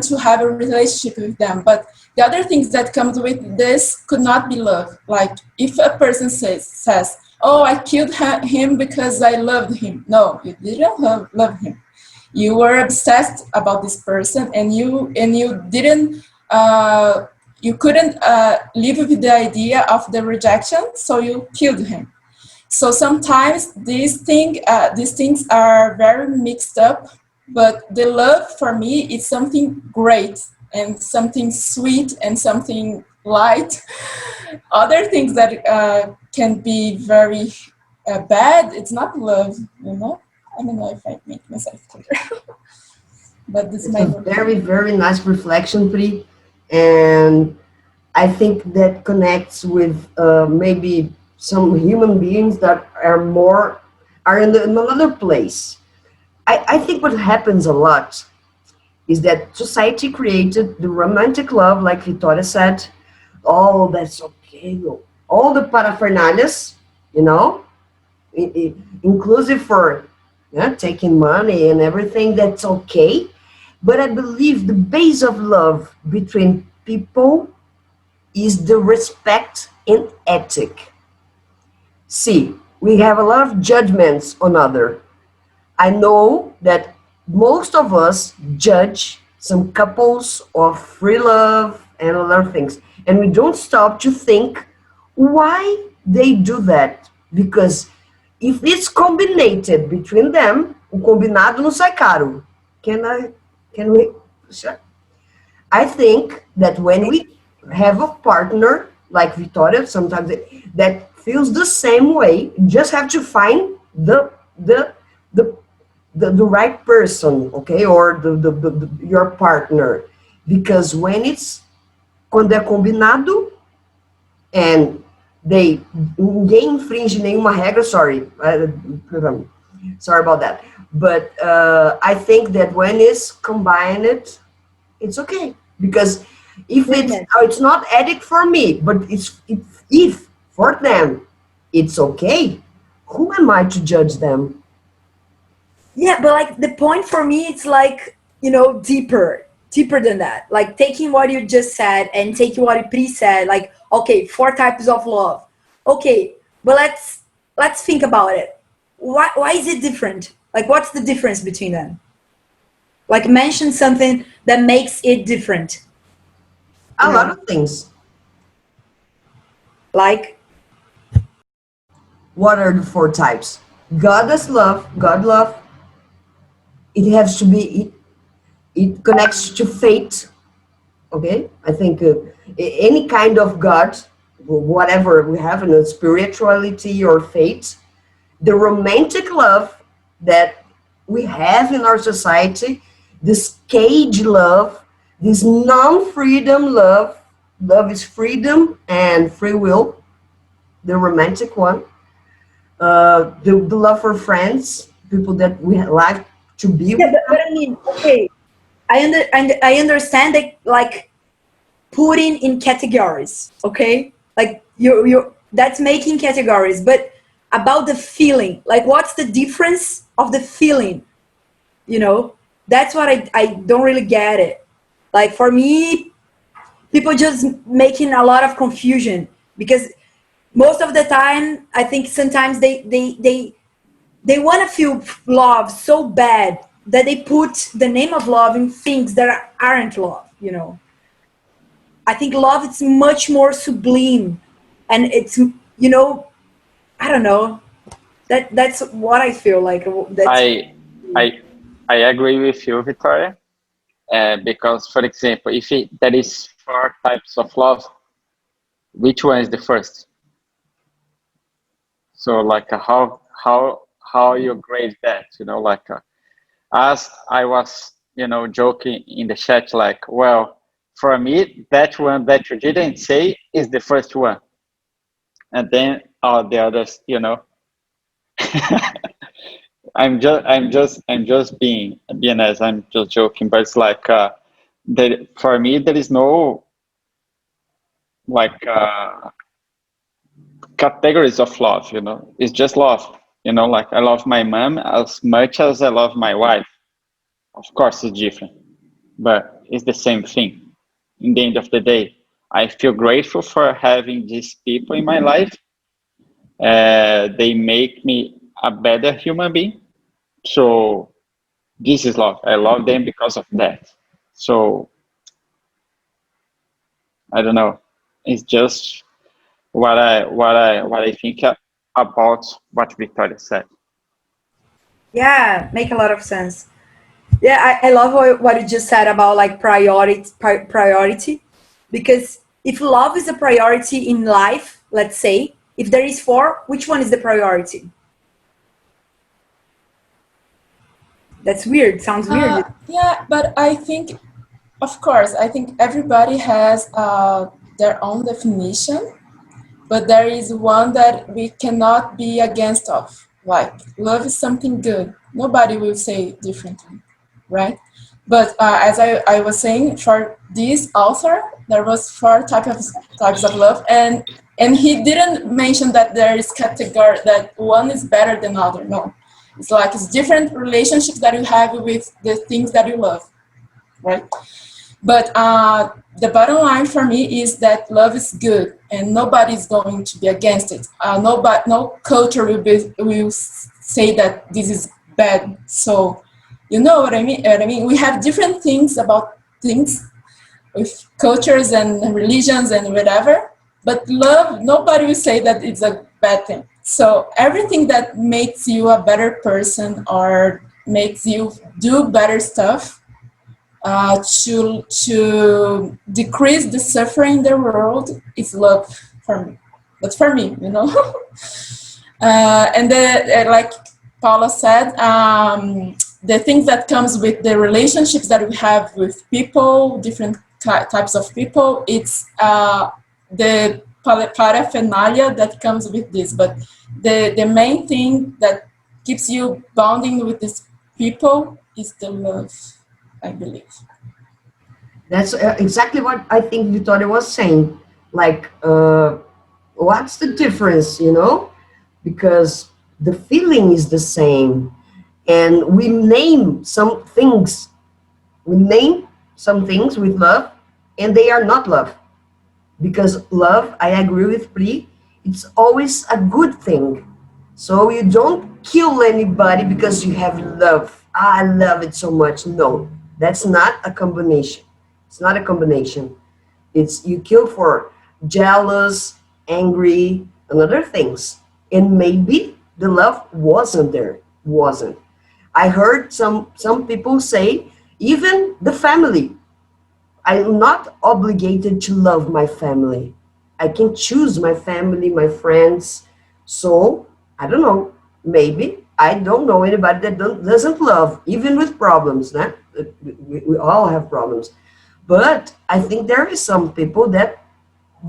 to have a relationship with them. But the other things that comes with this could not be love. Like if a person says, "Oh, I killed him because I loved him." No, you didn't love him. You were obsessed about this person, and you didn't. You couldn't live with the idea of the rejection, so you killed him. So sometimes these things are very mixed up, but the love for me is something great and something sweet and something light. Other things that can be very bad, it's not love, I don't know if I make myself clear. But this is a very, very nice reflection, Pri. And I think that connects with maybe some human beings that are in another place. I think what happens a lot is that society created the romantic love, like Victoria said. Oh, that's okay. All the paraphernalias, you know, inclusive for taking money and everything, that's okay. But I believe the base of love between people is the respect and ethic. See, we have a lot of judgments on other. I know that most of us judge some couples of free love and other things, and we don't stop to think why they do that. Because if it's combined between them, o combinado não sai caro. Can we? I think that when we have a partner like Victoria, sometimes that feels the same way, you just have to find the right person, okay, or your partner, because quando é combinado and ninguém infringe nenhuma regra, sorry about that, but I think that when it's combined, it's okay, because if it's not ethic for me, but if for them it's okay, who am I to judge them? Yeah, but like the point for me, it's like, you know, deeper than that. Like taking what you just said and taking what Pri said, like, okay, 4 types of love. Okay, but let's think about it. Why is it different? Like, what's the difference between them? Like, mention something that makes it different. A lot of things. Like? What are the 4 types? God is love, God love. It has to be, it connects to fate, okay? I think any kind of God, whatever we have in spirituality or fate, the romantic love that we have in our society, this cage love, this non-freedom love is freedom and free will, the romantic one, the love for friends, people that we like to be with. But I mean, okay, I understand that, like, putting in categories, okay, like you that's making categories, but about the feeling, like, what's the difference of the feeling, you know? That's what I don't really get it. Like, for me, people just making a lot of confusion, because most of the time, I think sometimes they want to feel love so bad that they put the name of love in things that aren't love, you know. I think love is much more sublime, and it's, you know, I don't know. That's what I feel like. I agree with you, Victoria, because, for example, if there is 4 types of love, which one is the first? So, like, how you grade that, you know, like, as I was, you know, joking in the chat, like, well, for me, that one that you didn't say is the first one, and then all the others, you know. I'm just being as I'm just joking, but it's like for me there is no, like, categories of love, you know. It's just love, you know. Like, I love my mom as much as I love my wife. Of course it's different, but it's the same thing. In the end of the day, I feel grateful for having these people in my life. They make me a better human being. So this is love. I love them because of that. So I don't know. It's just what I think about what Victoria said. Yeah, make a lot of sense. Yeah, I love what you just said about, like, priority, because if love is a priority in life, let's say, if there is 4, which one is the priority? That's weird. Sounds weird. Yeah, but I think, of course, I think everybody has their own definition, but there is one that we cannot be against of. Like, love is something good. Nobody will say differently, right? But as I was saying, for this author, there was 4 types of love, and And he didn't mention that there is category, that one is better than other. No, it's like it's different relationships that you have with the things that you love, right? But the bottom line for me is that love is good, and nobody's going to be against it. No culture will say that this is bad. So, you know what I mean? We have different things about things with cultures and religions and whatever. But love, nobody will say that it's a bad thing. So everything that makes you a better person or makes you do better stuff to decrease the suffering in the world is love for me. That's for me, you know. And like Paula said, the things that comes with the relationships that we have with people, different types of people, it's the paraphernalia that comes with this. But the main thing that keeps you bonding with these people is the love, I believe. That's exactly what I think Victoria was saying. Like, what's the difference, you know? Because the feeling is the same. And we name some things. We name some things with love, and they are not love. Because love, I agree with Pri, it's always a good thing. So you don't kill anybody because you have love. I love it so much. No, that's not a combination. It's not a combination. It's you kill for jealous, angry, and other things. And maybe the love wasn't there. Wasn't. I heard some people say, even the family. I'm not obligated to love my family. I can choose my family, my friends. So, I don't know, maybe I don't know anybody that doesn't love, even with problems. Né? We all have problems. But I think there is some people that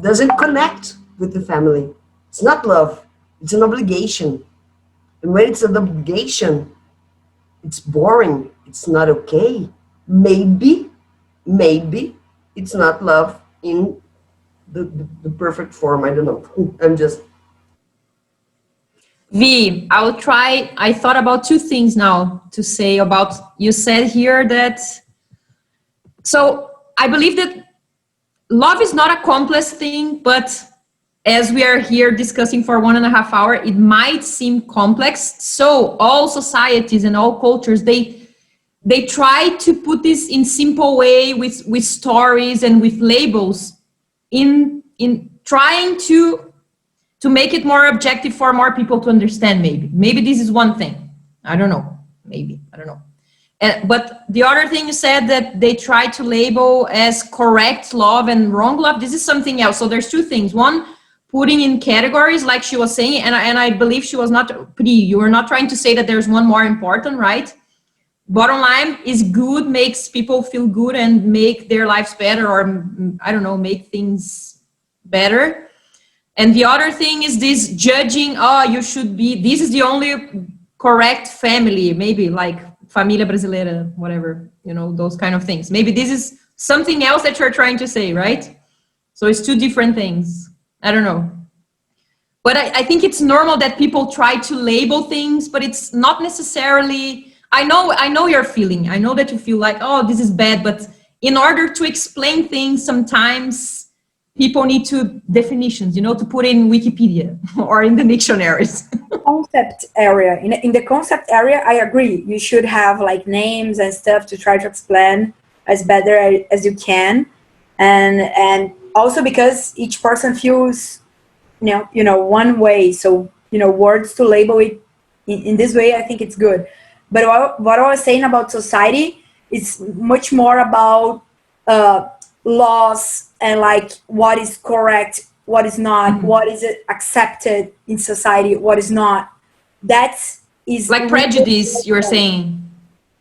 doesn't connect with the family. It's not love, it's an obligation. And when it's an obligation, it's boring, it's not okay. Maybe it's not love in the perfect form. I don't know. I'm just... V, I'll try. I thought about two things now to say about, you said here that, so I believe that love is not a complex thing, but as we are here discussing for 1.5 hours, it might seem complex. So all societies and all cultures, they try to put this in simple way with stories and with labels in trying to make it more objective for more people to understand. Maybe this is one thing. I don't know. Maybe, I don't know. But the other thing you said that they try to label as correct love and wrong love, this is something else. So there's two things. One, putting in categories like she was saying, and I believe she was not, you were not trying to say that there's one more important, right? Bottom line is good, makes people feel good and make their lives better, or I don't know, make things better. And the other thing is this judging, oh, you should be, this is the only correct family, maybe like família brasileira, whatever, you know, those kind of things. Maybe this is something else that you're trying to say, right? So it's two different things. I don't know. But I think it's normal that people try to label things, but it's not necessarily, I know your feeling. I know that you feel like, oh, this is bad, but in order to explain things, sometimes people need to definitions, you know, to put in Wikipedia or in the dictionaries. Concept area. In the concept area, I agree. You should have like names and stuff to try to explain as better as you can. And also because each person feels, you know, one way. So, you know, words to label it in this way, I think it's good. But what I was saying about society is much more about laws and like what is correct, what is not, what is accepted in society, what is not. That is like prejudice, you're saying,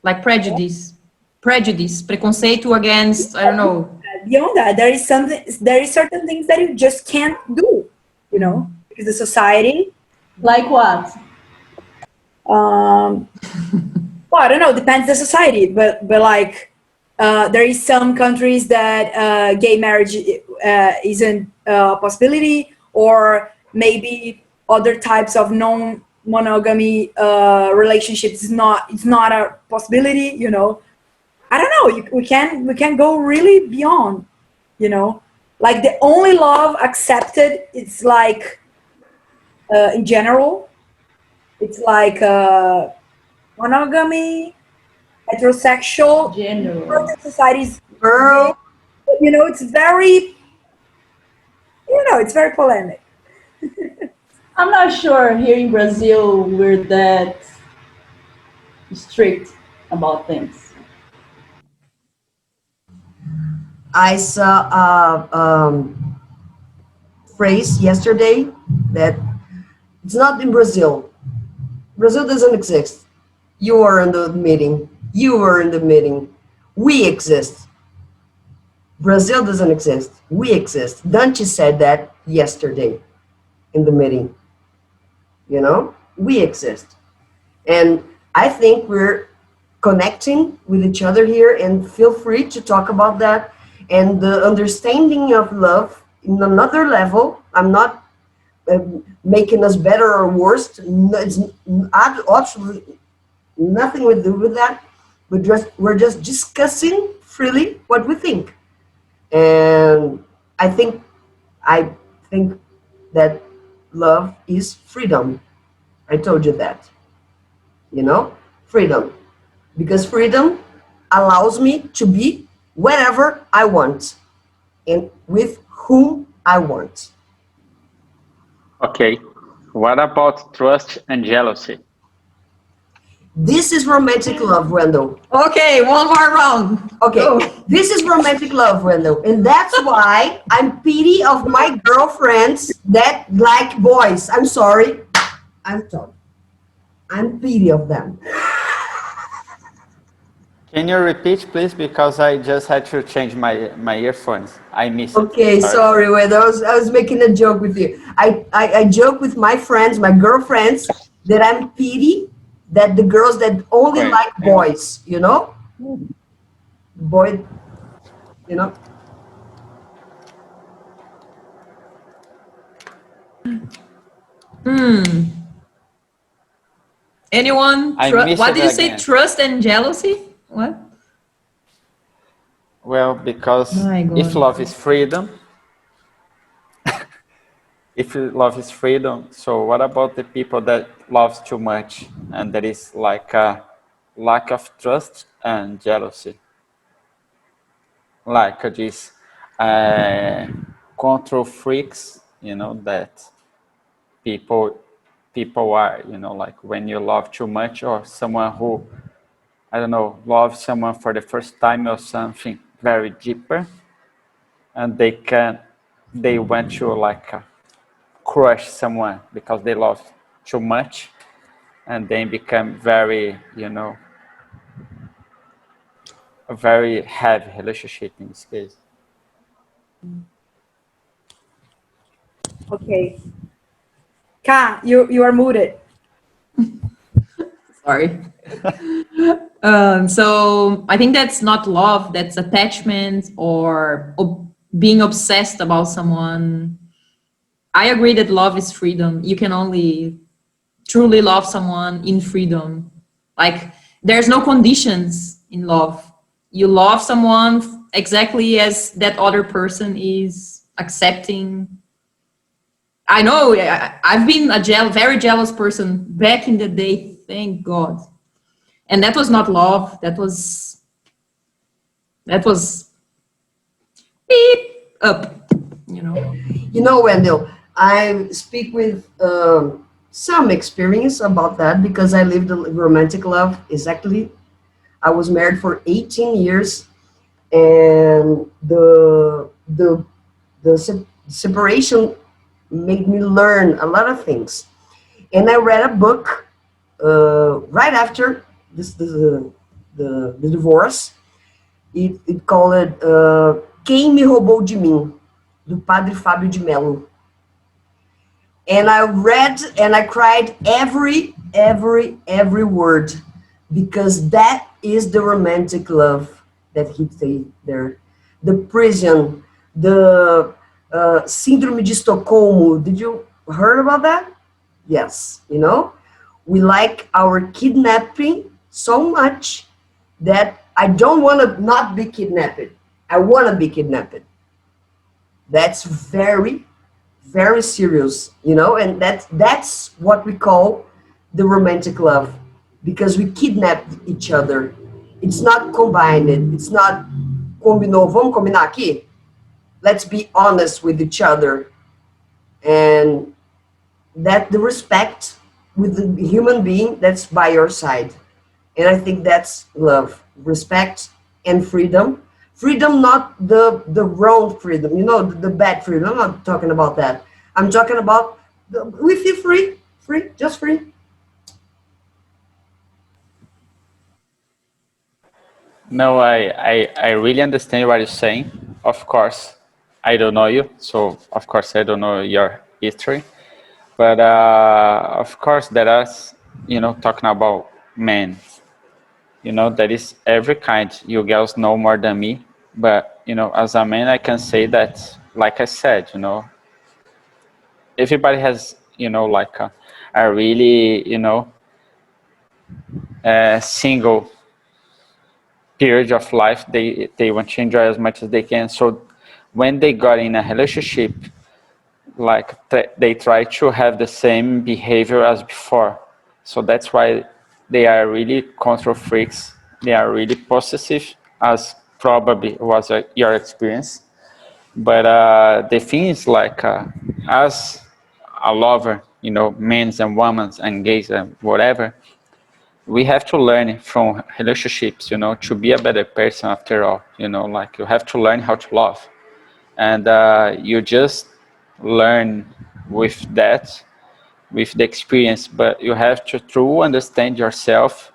like prejudice, preconceito against, I don't know. Beyond that, there is certain things that you just can't do, you know, because the society. Like what? Well, I don't know, depends the society, but like there is some countries that gay marriage isn't a possibility, or maybe other types of non-monogamy relationships it's not a possibility, you know. I don't know, we can go really beyond, you know. Like the only love accepted, it's like in general, it's like monogamy, heterosexual, general societies, you know, it's very, you know, it's very polemic. I'm not sure here in Brazil we're that strict about things. I saw a phrase yesterday that it's not in Brazil. Brazil doesn't exist. You are in the meeting. You are in the meeting. We exist. Brazil doesn't exist. We exist. Dante said that yesterday in the meeting. You know, we exist. And I think we're connecting with each other here, and feel free to talk about that. And the understanding of love in another level. I'm not making us better or worse. It's absolutely nothing to do with that. We're just discussing freely what we think. And I think that love is freedom. I told you that. You know, freedom. Because freedom allows me to be wherever I want and with whom I want. Okay, what about trust and jealousy? This is romantic love, Wendell. Okay, one more round. Okay, this is romantic love, Wendell. And that's why I'm pity of my girlfriends that like boys. I'm sorry. I'm sorry. I'm pity of them. Can you repeat, please? Because I just had to change my earphones. I missed Okay, it. sorry, Wendell. I was making a joke with you. I joke with my friends, my girlfriends, that I'm pity that the girls that only like boys, you know? Boy, you know? Anyone? What did you say? Trust and jealousy? What? Well, because if love is freedom, so what about the people that loves too much, and there is like a lack of trust and jealousy, like these control freaks, you know, that people are, you know, like when you love too much, or someone who, I don't know, loves someone for the first time or something very deeper, and they want to like crush someone because they love too much, and then become very, you know, a very heavy relationship in this case. Okay. Ka, you are muted. Sorry. So I think that's not love, that's attachment or being obsessed about someone. I agree that love is freedom. You can only truly love someone in freedom. Like there's no conditions in love. You love someone exactly as that other person is accepting. I know I've been a very jealous person back in the day, thank God. And that was not love. That was beep up, you know. You know, Wendell, I speak with some experience about that because I lived a romantic love. Exactly. I was married for 18 years, and the separation made me learn a lot of things. And I read a book right after the divorce. It called it Quem Me Roubou de Mim, do Padre Fábio de Mello. And I read and I cried every word, because that is the romantic love that he said there. The prison, the Síndrome de Estocolmo. Did you heard about that? Yes, you know, we like our kidnapping so much that I don't want to not be kidnapped. I want to be kidnapped. That's very, very serious, you know, and that's what we call the romantic love, because we kidnap each other. It's not combined. It's not combinou. Vamos combinar aqui? Let's be honest with each other, and that the respect with the human being that's by your side. And I think that's love, respect and freedom. Freedom, not the wrong freedom, you know, the bad freedom. I'm not talking about that. I'm talking about we feel free, just free. No, I really understand what you're saying. Of course, I don't know you, so of course I don't know your history. But of course, there is, you know, talking about men. You know, that is every kind. You girls know more than me. But, you know, as a man, I can say that, like I said, you know, everybody has, you know, like a really, you know, single period of life. They want to enjoy as much as they can. So when they got in a relationship, like they try to have the same behavior as before. So that's why they are really control freaks. They are really possessive, as probably was your experience. But the thing is, like, as a lover, you know, men and women and gays and whatever, we have to learn from relationships, you know, to be a better person after all. You know, like, you have to learn how to love. And you just learn with that, with the experience, but you have to truly understand yourself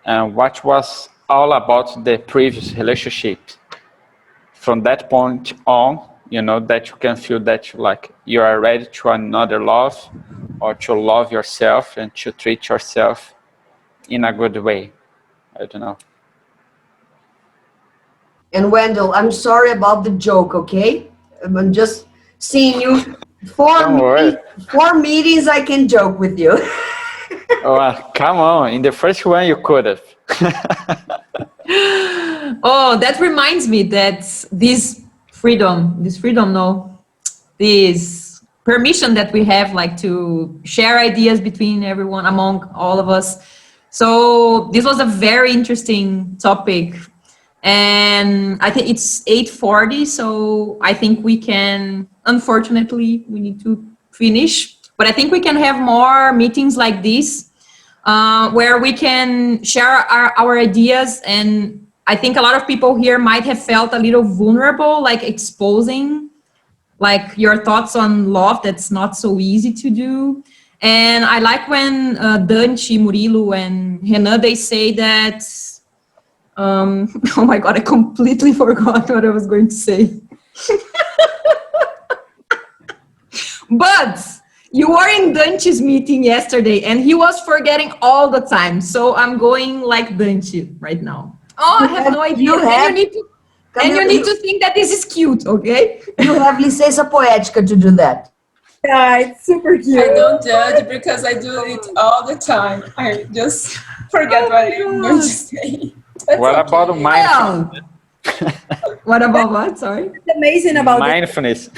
and what was all about the previous relationship. From that point on, you know, that you can feel that you are ready to another love, or to love yourself and to treat yourself in a good way. I don't know. And Wendell, I'm sorry about the joke, okay? I'm just seeing you. Four meetings I can joke with you. Oh, come on. In the first one, you could have. Oh, that reminds me that this permission that we have, like, to share ideas between everyone, among all of us. So this was a very interesting topic. And I think it's 8:40, so I think we can, unfortunately, we need to finish. But I think we can have more meetings like this, where we can share our ideas. And I think a lot of people here might have felt a little vulnerable, like exposing like your thoughts on love. That's not so easy to do. And I like when Dante, Murilo, and Renan, they say that, oh my God, I completely forgot what I was going to say. But you were in Dante's meeting yesterday and he was forgetting all the time. So I'm going like Dante right now. Oh, I have no idea. You need to think that this is cute, okay? You have licença poética to do that. Yeah, it's super cute. I don't judge because I do it all the time. I just forget what I'm going to say. What about mindfulness? What about what? Sorry. It's amazing about mindfulness.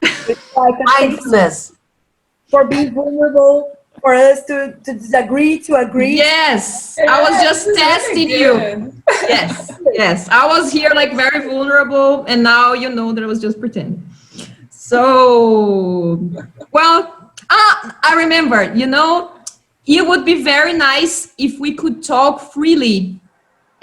It's like mindfulness. For being vulnerable, for us to disagree, to agree. Yes, I was just testing you. Yes, I was here like very vulnerable, and now you know that I was just pretending. So, well, I remember, you know, it would be very nice if we could talk freely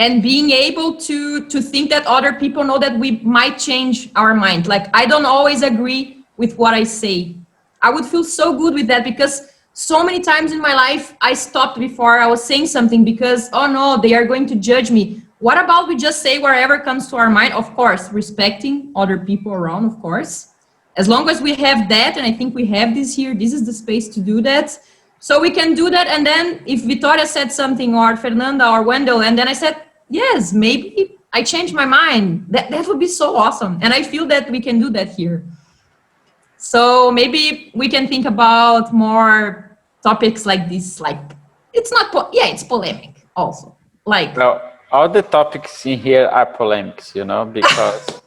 and being able to think that other people know that we might change our mind. Like, I don't always agree with what I say. I would feel so good with that, because so many times in my life, I stopped before I was saying something because, oh no, they are going to judge me. What about we just say whatever comes to our mind? Of course, respecting other people around, of course. As long as we have that, and I think we have this here, this is the space to do that. So we can do that. And then if Victoria said something, or Fernanda or Wendell, and then I said, yes, maybe I changed my mind. That would be so awesome. And I feel that we can do that here. So maybe we can think about more topics like this. Like, it's not, it's polemic also. Like, Well, all the topics in here are polemics, you know, because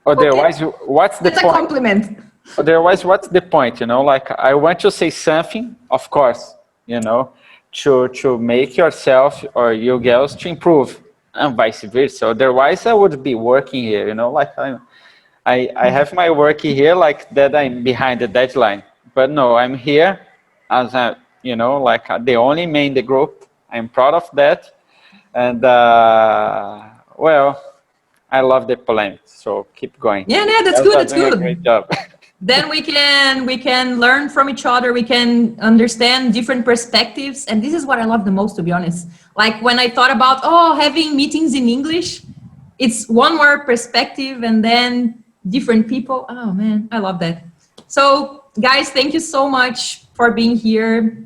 otherwise, what's the it's point? a compliment. Otherwise, what's the point, you know? Like, I want to say something, of course, you know, to make yourself or you girls to improve, and vice versa. Otherwise, I would be working here, you know, like I have my work here like that I'm behind the deadline. But no, I'm here as a, you know, like the only man in the group. I'm proud of that. And, well, I love the polemics, so keep going. Yeah, that's You good, guys are that's doing good. a great job. Then we can learn from each other. We can understand different perspectives, and this is what I love the most, to be honest. Like when I thought about having meetings in English, it's one more perspective, and then different people. Oh man, I love that. So guys, thank you so much for being here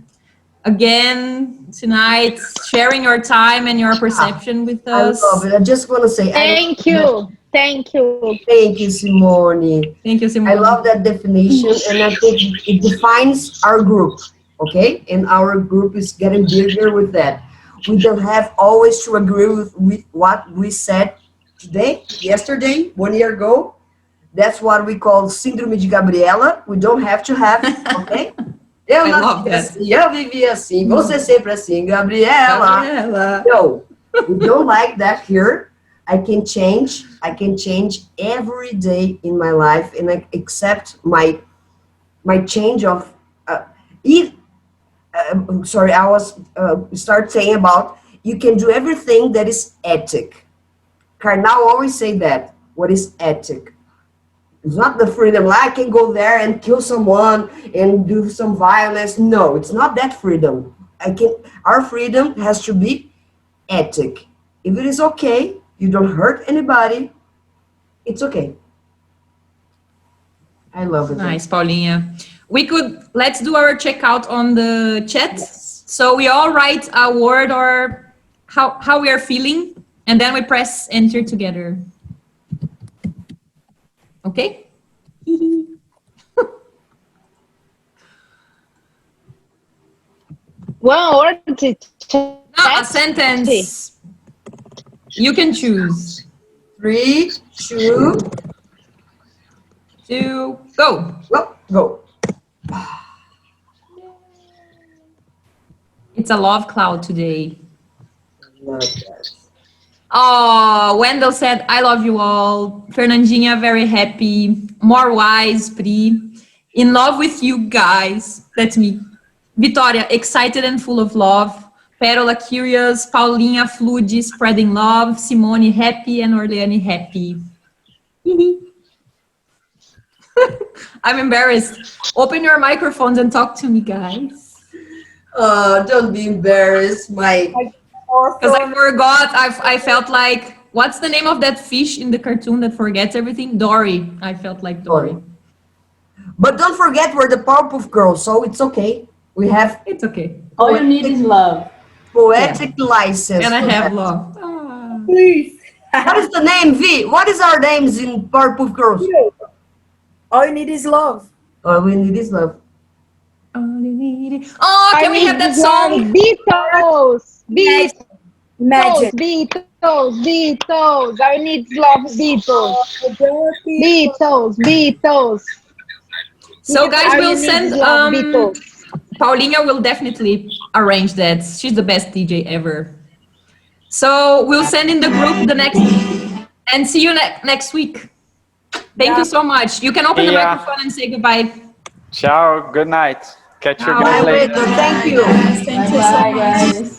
again tonight, sharing your time and your perception with us. I love it. I just want to say Thank you. Thank you. Thank you, Simone. Thank you, Simone. I love that definition, and I think it defines our group, okay? And our group is getting bigger with that. We don't have always to agree with what we said today, yesterday, 1 year ago. That's what we call Síndrome de Gabriela. We don't have to have, okay? Eu I love nasci that. assim, eu vivi assim, você sempre assim, Gabriela. Gabriela. No, we don't like that here. I can change every day in my life, and I accept my change of sorry, I was start saying about you can do everything that is ethic. Karnal always say that. What is ethic? It's not the freedom, like I can go there and kill someone and do some violence. No, it's not that freedom. Our freedom has to be ethic. If it is okay, you don't hurt anybody, it's okay. I love it. Nice, Paulinha. Let's do our checkout on the chat. Yes. So we all write a word or how we are feeling, and then we press enter together. Okay? One word to No, a sentence. You can choose. 3, 2, go. Go. It's a love cloud today. Love that. Oh, Wendell said, I love you all. Fernandinha, very happy. More wise, Pri. In love with you guys. That's me. Vitória, excited and full of love. Pérola, curious. Paulinha, Flude, spreading love. Simone, happy. And Orleane, happy. I'm embarrassed. Open your microphones and talk to me, guys. Don't be embarrassed, Mike. Because I forgot. I felt like, what's the name of that fish in the cartoon that forgets everything? Dory. I felt like Dory. But don't forget we're the Powerpuff Girls, so it's okay. We have. It's okay. All you need is love. Poetic license. And I for have that. love. Please. What is the name, V? What is our names in Powerpuff Girls? All you need is love. All we need is love. Oh, can we have that song? Beatles. Imagine. Beatles. I need love, Beatles. Beatles. So guys, All we'll you need send, is love, Beatles. Paulinha will definitely arrange that. She's the best DJ ever. So we'll send in the group the next, and see you next week. Thank you so much. You can open the microphone and say goodbye. Ciao, good night. Catch you Ciao. guys later. Thank you. Thank you so much.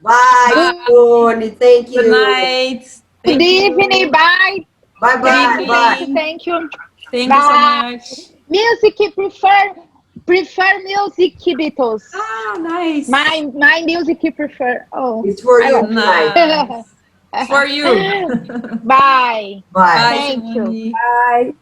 Bye, Tony. Thank you. Good night. Good evening. Bye. Bye bye. Bye. Thank you. Thank you so much. Music prefer music, Beatles. Ah, nice. My music prefer. Oh, it's for you. Nice. For you. Bye. Bye. Thank you. Bye.